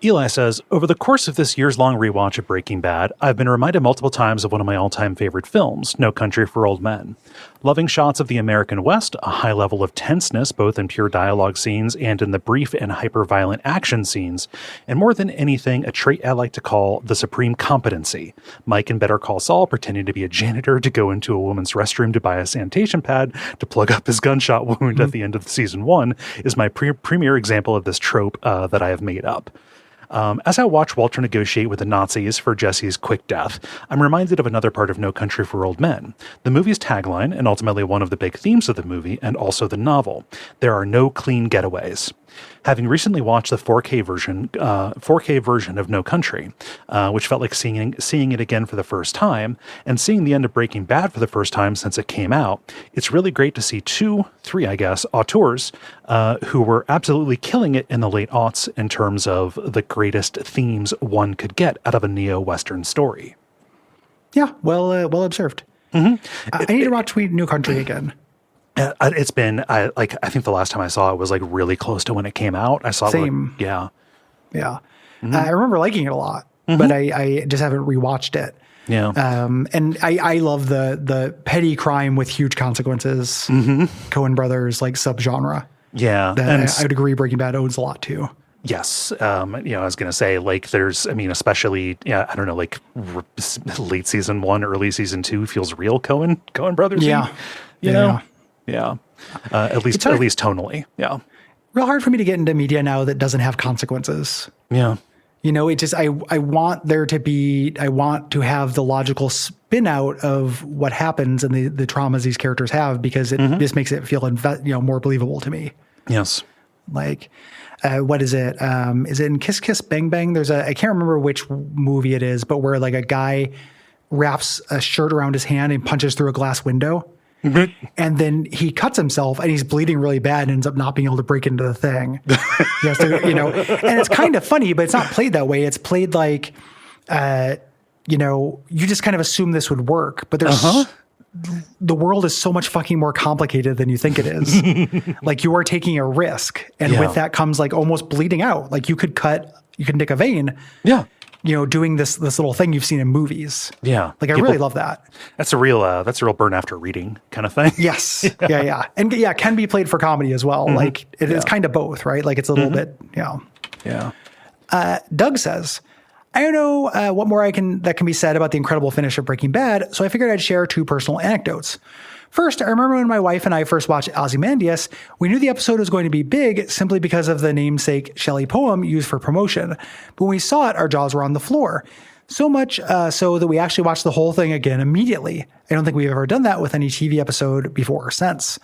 Speaker 2: Eli says, over the course of this years-long rewatch of Breaking Bad, I've been reminded multiple times of one of my all-time favorite films, No Country for Old Men. Loving shots of the American West, a high level of tenseness both in pure dialogue scenes and in the brief and hyper-violent action scenes, and more than anything, a trait I like to call the supreme competency. Mike in Better Call Saul pretending to be a janitor to go into a woman's restroom to buy a sanitation pad to plug up his gunshot wound at the end of season 1 is my premier example of this trope that I have made up. As I watch Walter negotiate with the Nazis for Jesse's quick death, I'm reminded of another part of No Country for Old Men, the movie's tagline, and ultimately one of the big themes of the movie, and also the novel. There are no clean getaways. Having recently watched the 4K version of No Country, which felt like seeing it again for the first time, and seeing the end of Breaking Bad for the first time since it came out, it's really great to see three, auteurs who were absolutely killing it in the late aughts in terms of the greatest themes one could get out of a neo-Western story.
Speaker 1: Yeah, well observed. I need to watch New Country again.
Speaker 2: It's been, I think the last time I saw it was like really close to when it came out. I saw
Speaker 1: Same.
Speaker 2: it. Yeah.
Speaker 1: I remember liking it a lot, but I just haven't rewatched it.
Speaker 2: Yeah.
Speaker 1: And I love the petty crime with huge consequences. Coen Brothers like subgenre.
Speaker 2: Yeah.
Speaker 1: And I would agree Breaking Bad owns a lot too.
Speaker 2: Yes. I was going to say like especially, I don't know, like late season 1, early season 2 feels real Coen Brothers.
Speaker 1: Yeah.
Speaker 2: You know? Yeah. At least tonally. Yeah.
Speaker 1: Real hard for me to get into media now that doesn't have consequences.
Speaker 2: Yeah.
Speaker 1: It just, I want to have the logical spin out of what happens and the traumas these characters have because it just makes it feel, more believable to me.
Speaker 2: Yes.
Speaker 1: Like, what is it? Is it in Kiss Kiss Bang Bang? I can't remember which movie it is, but where like a guy wraps a shirt around his hand and punches through a glass window. And then he cuts himself and he's bleeding really bad and ends up not being able to break into the thing. He has to, and it's kind of funny, but it's not played that way. It's played like, you just kind of assume this would work, but the world is so much fucking more complicated than you think it is. Like you are taking a risk, and with that comes like almost bleeding out. Like you could nick a vein.
Speaker 2: Yeah.
Speaker 1: Doing this little thing you've seen in movies.
Speaker 2: Yeah.
Speaker 1: Like I really love that.
Speaker 2: That's a real burn after reading kind of thing.
Speaker 1: Yes. Yeah. And it can be played for comedy as well. Like it's kind of both, right? Like it's a little bit,
Speaker 2: Yeah.
Speaker 1: Doug says, I don't know what more that can be said about the incredible finish of Breaking Bad, so I figured I'd share 2 personal anecdotes. First, I remember when my wife and I first watched Ozymandias, we knew the episode was going to be big simply because of the namesake Shelley poem used for promotion. But when we saw it, our jaws were on the floor. So much so that we actually watched the whole thing again immediately. I don't think we've ever done that with any TV episode before or since.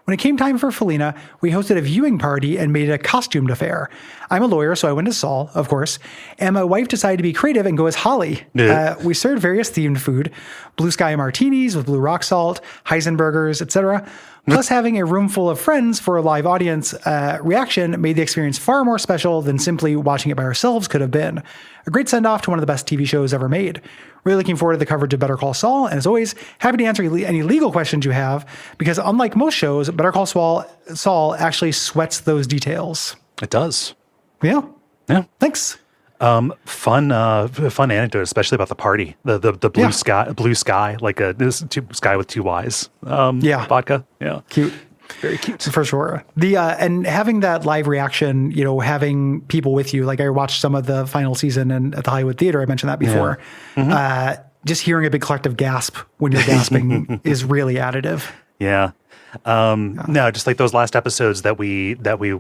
Speaker 1: When it came time for Felina, we hosted a viewing party and made it a costumed affair. I'm a lawyer, so I went as Saul, of course, and my wife decided to be creative and go as Holly. We served various themed food, blue sky martinis with blue rock salt, Heisenbergers, etc. Plus, having a room full of friends for a live audience reaction made the experience far more special than simply watching it by ourselves could have been. A great send-off to one of the best TV shows ever made. Really looking forward to the coverage of Better Call Saul, and as always, happy to answer any legal questions you have, because unlike most shows, Better Call Saul actually sweats those details.
Speaker 2: It does.
Speaker 1: Yeah. Thanks.
Speaker 2: Fun anecdote, especially about the party. The blue sky, like sky with 2 Ys. Vodka. Yeah.
Speaker 1: Cute.
Speaker 2: Very cute.
Speaker 1: For sure. And having that live reaction, having people with you, like I watched some of the final season and at the Hollywood Theater, I mentioned that before. Yeah. Just hearing a big collective gasp when you're gasping is really additive.
Speaker 2: Yeah. No, just like those last episodes that we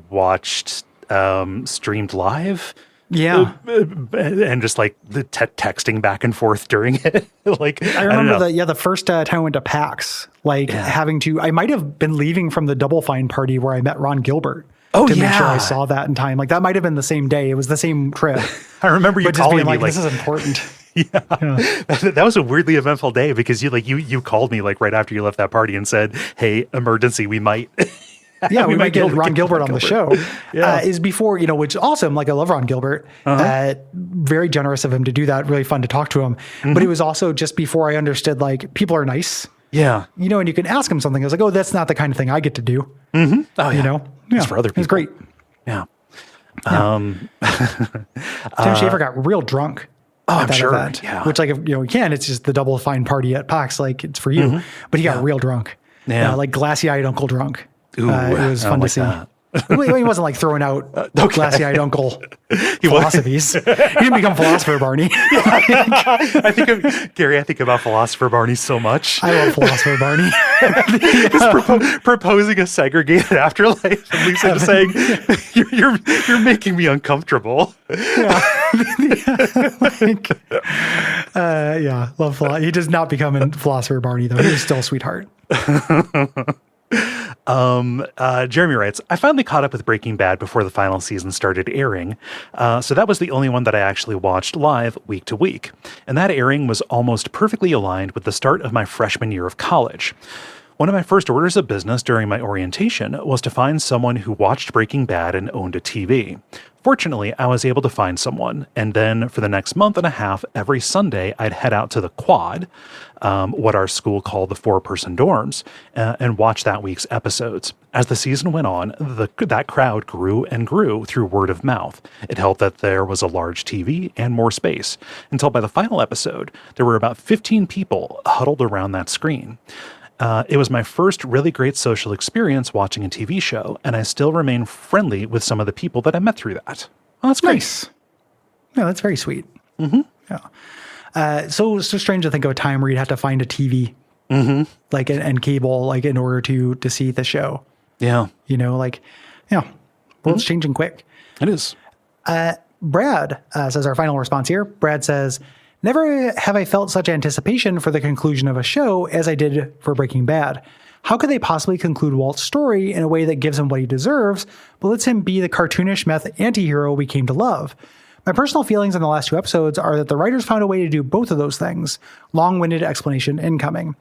Speaker 2: watched streamed live.
Speaker 1: Yeah.
Speaker 2: And just like the texting back and forth during it. Like
Speaker 1: I remember the first time I went to PAX, I might have been leaving from the Double Fine party where I met Ron Gilbert. To make sure I saw that in time. Like that might have been the same day. It was the same trip.
Speaker 2: I remember you calling me like,
Speaker 1: this is important.
Speaker 2: Yeah. That was a weirdly eventful day because you called me like right after you left that party and said, "Hey, emergency, we might."
Speaker 1: Yeah, we might get Ron Gilbert on the show. Is before, which is awesome. Like I love Ron Gilbert. Very generous of him to do that. Really fun to talk to him. But it was also just before I understood like people are nice.
Speaker 2: Yeah.
Speaker 1: And you can ask him something. I was like, oh, that's not the kind of thing I get to do.
Speaker 2: Oh, yeah.
Speaker 1: It's
Speaker 2: for other people.
Speaker 1: It's great.
Speaker 2: Yeah.
Speaker 1: Tim Schafer got real drunk.
Speaker 2: Oh, I'm
Speaker 1: that
Speaker 2: sure.
Speaker 1: Event,
Speaker 2: yeah.
Speaker 1: Which it's just the Double Fine party at PAX. Like it's for you. But he got real drunk.
Speaker 2: Yeah.
Speaker 1: Like glassy-eyed uncle drunk.
Speaker 2: Ooh,
Speaker 1: it was fun to see. He wasn't like throwing out glassy-eyed uncle philosophies. He didn't become philosopher Barney.
Speaker 2: I think about philosopher Barney so much.
Speaker 1: I love philosopher Barney.
Speaker 2: Just proposing a segregated afterlife, and Lisa just saying, "You're making me uncomfortable."
Speaker 1: Love philosopher. He does not become a philosopher Barney though. He's still a sweetheart.
Speaker 2: Jeremy writes, I finally caught up with Breaking Bad before the final season started airing. So that was the only one that I actually watched live week to week. And that airing was almost perfectly aligned with the start of my freshman year of college. One of my first orders of business during my orientation was to find someone who watched Breaking Bad and owned a TV. Fortunately, I was able to find someone, and then for the next month and a half, every Sunday, I'd head out to the quad, what our school called the 4-person dorms, and watch that week's episodes. As the season went on, that crowd grew and grew through word of mouth. It helped that there was a large TV and more space, until by the final episode, there were about 15 people huddled around that screen. It was my first really great social experience watching a TV show, and I still remain friendly with some of the people that I met through that.
Speaker 1: Oh, that's great. Nice. Yeah, that's very sweet.
Speaker 2: Mm-hmm.
Speaker 1: Yeah. So strange to think of a time where you'd have to find a TV, like and cable, like in order to see the show.
Speaker 2: Yeah.
Speaker 1: World's changing quick.
Speaker 2: It is.
Speaker 1: Brad says our final response here. Brad says, never have I felt such anticipation for the conclusion of a show as I did for Breaking Bad. How could they possibly conclude Walt's story in a way that gives him what he deserves, but lets him be the cartoonish meth anti-hero we came to love? My personal feelings on the last 2 episodes are that the writers found a way to do both of those things. Long-winded explanation incoming.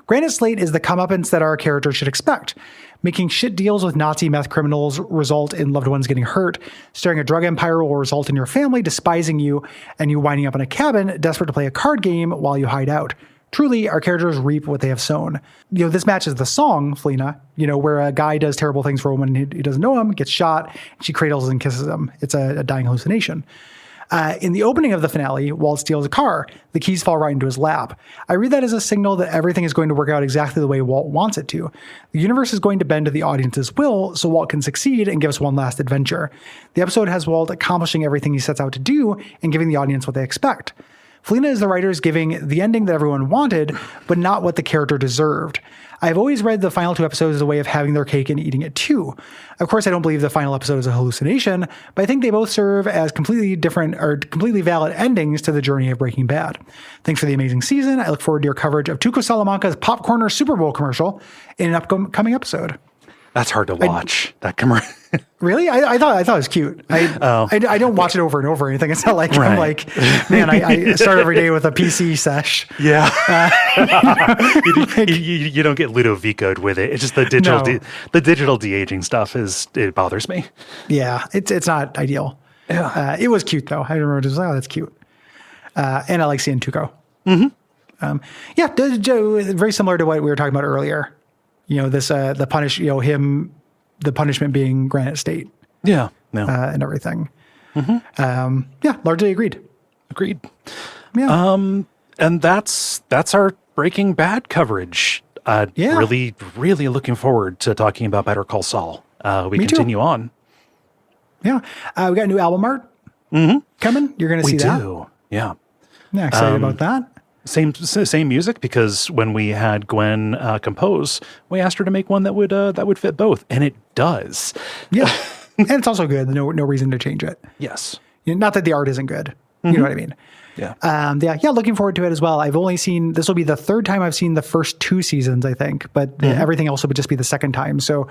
Speaker 1: Granite Slate is the comeuppance that our character should expect. Making shit deals with Nazi meth criminals result in loved ones getting hurt. Starting a drug empire will result in your family despising you and you winding up in a cabin desperate to play a card game while you hide out. Truly, our characters reap what they have sown. This matches the song, Felina, where a guy does terrible things for a woman who doesn't know him, gets shot, she cradles and kisses him. It's a dying hallucination. In the opening of the finale, Walt steals a car. The keys fall right into his lap. I read that as a signal that everything is going to work out exactly the way Walt wants it to. The universe is going to bend to the audience's will so Walt can succeed and give us one last adventure. The episode has Walt accomplishing everything he sets out to do and giving the audience what they expect. Felina is the writers giving the ending that everyone wanted, but not what the character deserved. I've always read the final 2 episodes as a way of having their cake and eating it too. Of course, I don't believe the final episode is a hallucination, but I think they both serve as completely different or completely valid endings to the journey of Breaking Bad. Thanks for the amazing season. I look forward to your coverage of Tuco Salamanca's Popcorner Super Bowl commercial in an upcoming episode.
Speaker 2: That's hard to watch. That commercial.
Speaker 1: Really? I thought it was cute. I don't watch it over and over or anything. It's not like I'm like, man, I start every day with a PC sesh.
Speaker 2: Yeah. You don't get Ludovico'd with it. It's just the digital the digital de-aging stuff it bothers me.
Speaker 1: Yeah, it's not ideal.
Speaker 2: Yeah.
Speaker 1: It was cute though. I remember just that's cute. And I like seeing Tuco. Very similar to what we were talking about earlier. The punishment being Granite State.
Speaker 2: Yeah.
Speaker 1: And everything. Largely agreed.
Speaker 2: Yeah. And that's our Breaking Bad coverage. Really, really looking forward to talking about Better Call Saul. We continue on.
Speaker 1: Yeah. We got new album art coming. You're going to see that.
Speaker 2: We do. Yeah.
Speaker 1: Yeah. Excited about that.
Speaker 2: Same music, because when we had Gwen compose, we asked her to make one that would fit both, and it does.
Speaker 1: Yeah, and it's also good. No reason to change it.
Speaker 2: Yes,
Speaker 1: not that the art isn't good. You know what I mean?
Speaker 2: Yeah.
Speaker 1: Looking forward to it as well. I've only seen, this will be the 3rd time I've seen the first 2 seasons, I think, but everything else would just be the 2nd time. So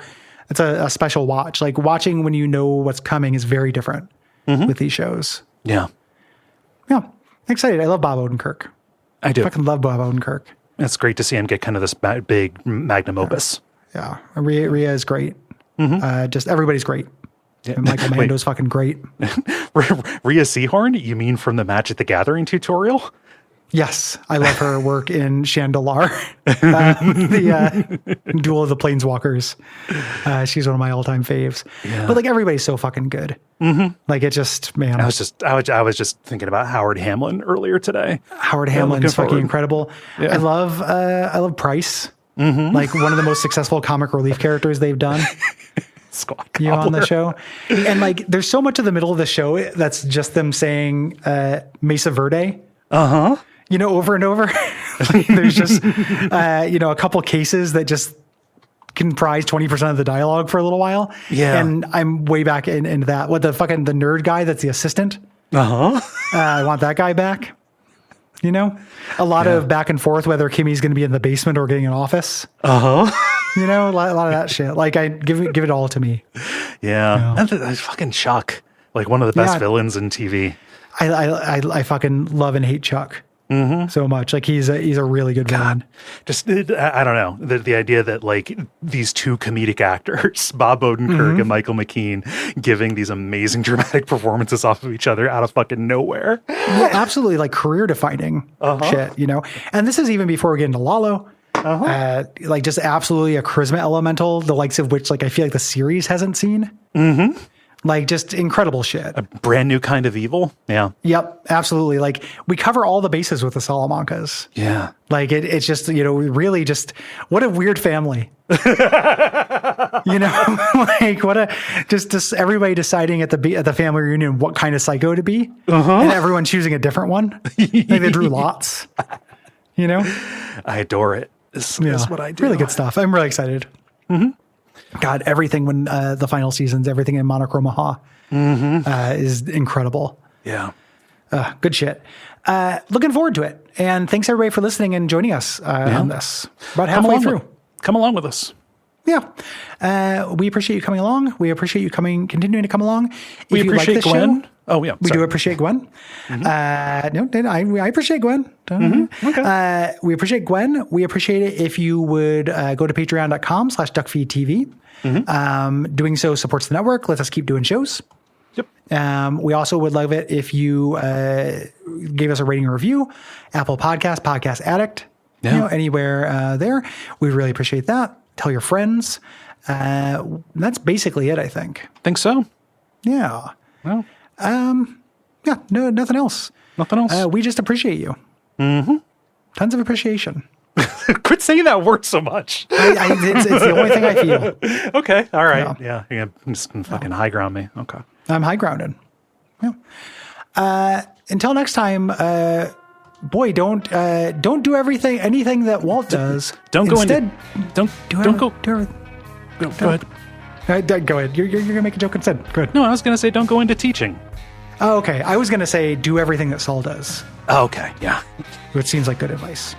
Speaker 1: it's a special watch. Like watching when you know what's coming is very different with these shows.
Speaker 2: Yeah.
Speaker 1: Yeah. Excited. I love Bob Odenkirk.
Speaker 2: I do.
Speaker 1: I fucking love Bob Odenkirk.
Speaker 2: It's great to see him get kind of this big magnum opus.
Speaker 1: Yeah. Rhea is great. Just everybody's great. Yeah. And Michael Mando's fucking great.
Speaker 2: Rhea Seehorn? You mean from the Match at the Gathering tutorial?
Speaker 1: Yes. I love her work in Chandelar, the Duel of the Planeswalkers. She's one of my all-time faves. Yeah. But everybody's so fucking good. Like it just, man.
Speaker 2: I was just thinking about Howard Hamlin earlier today.
Speaker 1: Howard Hamlin's fucking incredible. Yeah. I love Price. Like one of the most successful comic relief characters they've done.
Speaker 2: Squad
Speaker 1: on the show. And there's so much of the middle of the show that's just them saying Mesa Verde. Over and over. There's just, a couple cases that just comprise 20% of the dialogue for a little while.
Speaker 2: Yeah.
Speaker 1: And I'm way back into that. What the nerd guy that's the assistant. I want that guy back. A lot of back and forth, whether Kimmy's going to be in the basement or getting an office. A lot of that shit. Like I give it all to me.
Speaker 2: Yeah. And fucking Chuck, like one of the best villains in TV.
Speaker 1: I fucking love and hate Chuck so much. Like he's a really good villain.
Speaker 2: Just I don't know the idea that these 2 comedic actors, Bob Odenkirk and Michael McKean, giving these amazing dramatic performances off of each other out of fucking nowhere.
Speaker 1: Yeah, absolutely, career defining shit. And this is even before we get into Lalo. Just absolutely a charisma elemental, the likes of which I feel like the series hasn't seen. Just incredible shit.
Speaker 2: A brand new kind of evil. Yeah.
Speaker 1: Yep. Absolutely. We cover all the bases with the Salamancas.
Speaker 2: Yeah.
Speaker 1: It's just, really just, what a weird family. Just everybody deciding at the family reunion what kind of psycho to be. And everyone choosing a different one. They drew lots.
Speaker 2: I adore it. Is what I do.
Speaker 1: Really good stuff. I'm really excited. God, everything when the final seasons, everything in Monochroma is incredible.
Speaker 2: Yeah.
Speaker 1: Good shit. Looking forward to it. And thanks everybody for listening and joining us on this. About halfway through.
Speaker 2: come along with us.
Speaker 1: Yeah. We appreciate you coming along. We appreciate you continuing to come along. If
Speaker 2: We
Speaker 1: you
Speaker 2: appreciate
Speaker 1: like this
Speaker 2: Gwen.
Speaker 1: show,
Speaker 2: Oh, yeah.
Speaker 1: we
Speaker 2: sorry.
Speaker 1: do appreciate Gwen. I appreciate Gwen.
Speaker 2: Okay.
Speaker 1: We appreciate Gwen. We appreciate it if you would go to patreon.com/Duckfeed.tv. Doing so supports the network, lets us keep doing shows.
Speaker 2: Yep.
Speaker 1: We also would love it if you gave us a rating and review, Apple Podcast Addict, anywhere there. We really appreciate that. Tell your friends. That's basically it, I think.
Speaker 2: Think so?
Speaker 1: Yeah.
Speaker 2: Well,
Speaker 1: yeah, no, nothing else.
Speaker 2: nothing else.
Speaker 1: We just appreciate you. Mm-hmm. Tons of appreciation.
Speaker 2: Quit saying that word so much.
Speaker 1: It's the only thing I feel.
Speaker 2: Okay. All right. Yeah. You're just gonna fucking high ground me. Okay.
Speaker 1: I'm high grounded. Yeah. Until next time, boy, don't do anything that Walt does.
Speaker 2: Don't go
Speaker 1: Instead,
Speaker 2: into. Don't go. Go ahead.
Speaker 1: Go ahead. You're gonna make a joke instead. Go ahead.
Speaker 2: No, I was gonna say don't go into teaching.
Speaker 1: Oh, okay. I was gonna say do everything that Saul does.
Speaker 2: Oh, okay. Yeah.
Speaker 1: Which seems like good advice.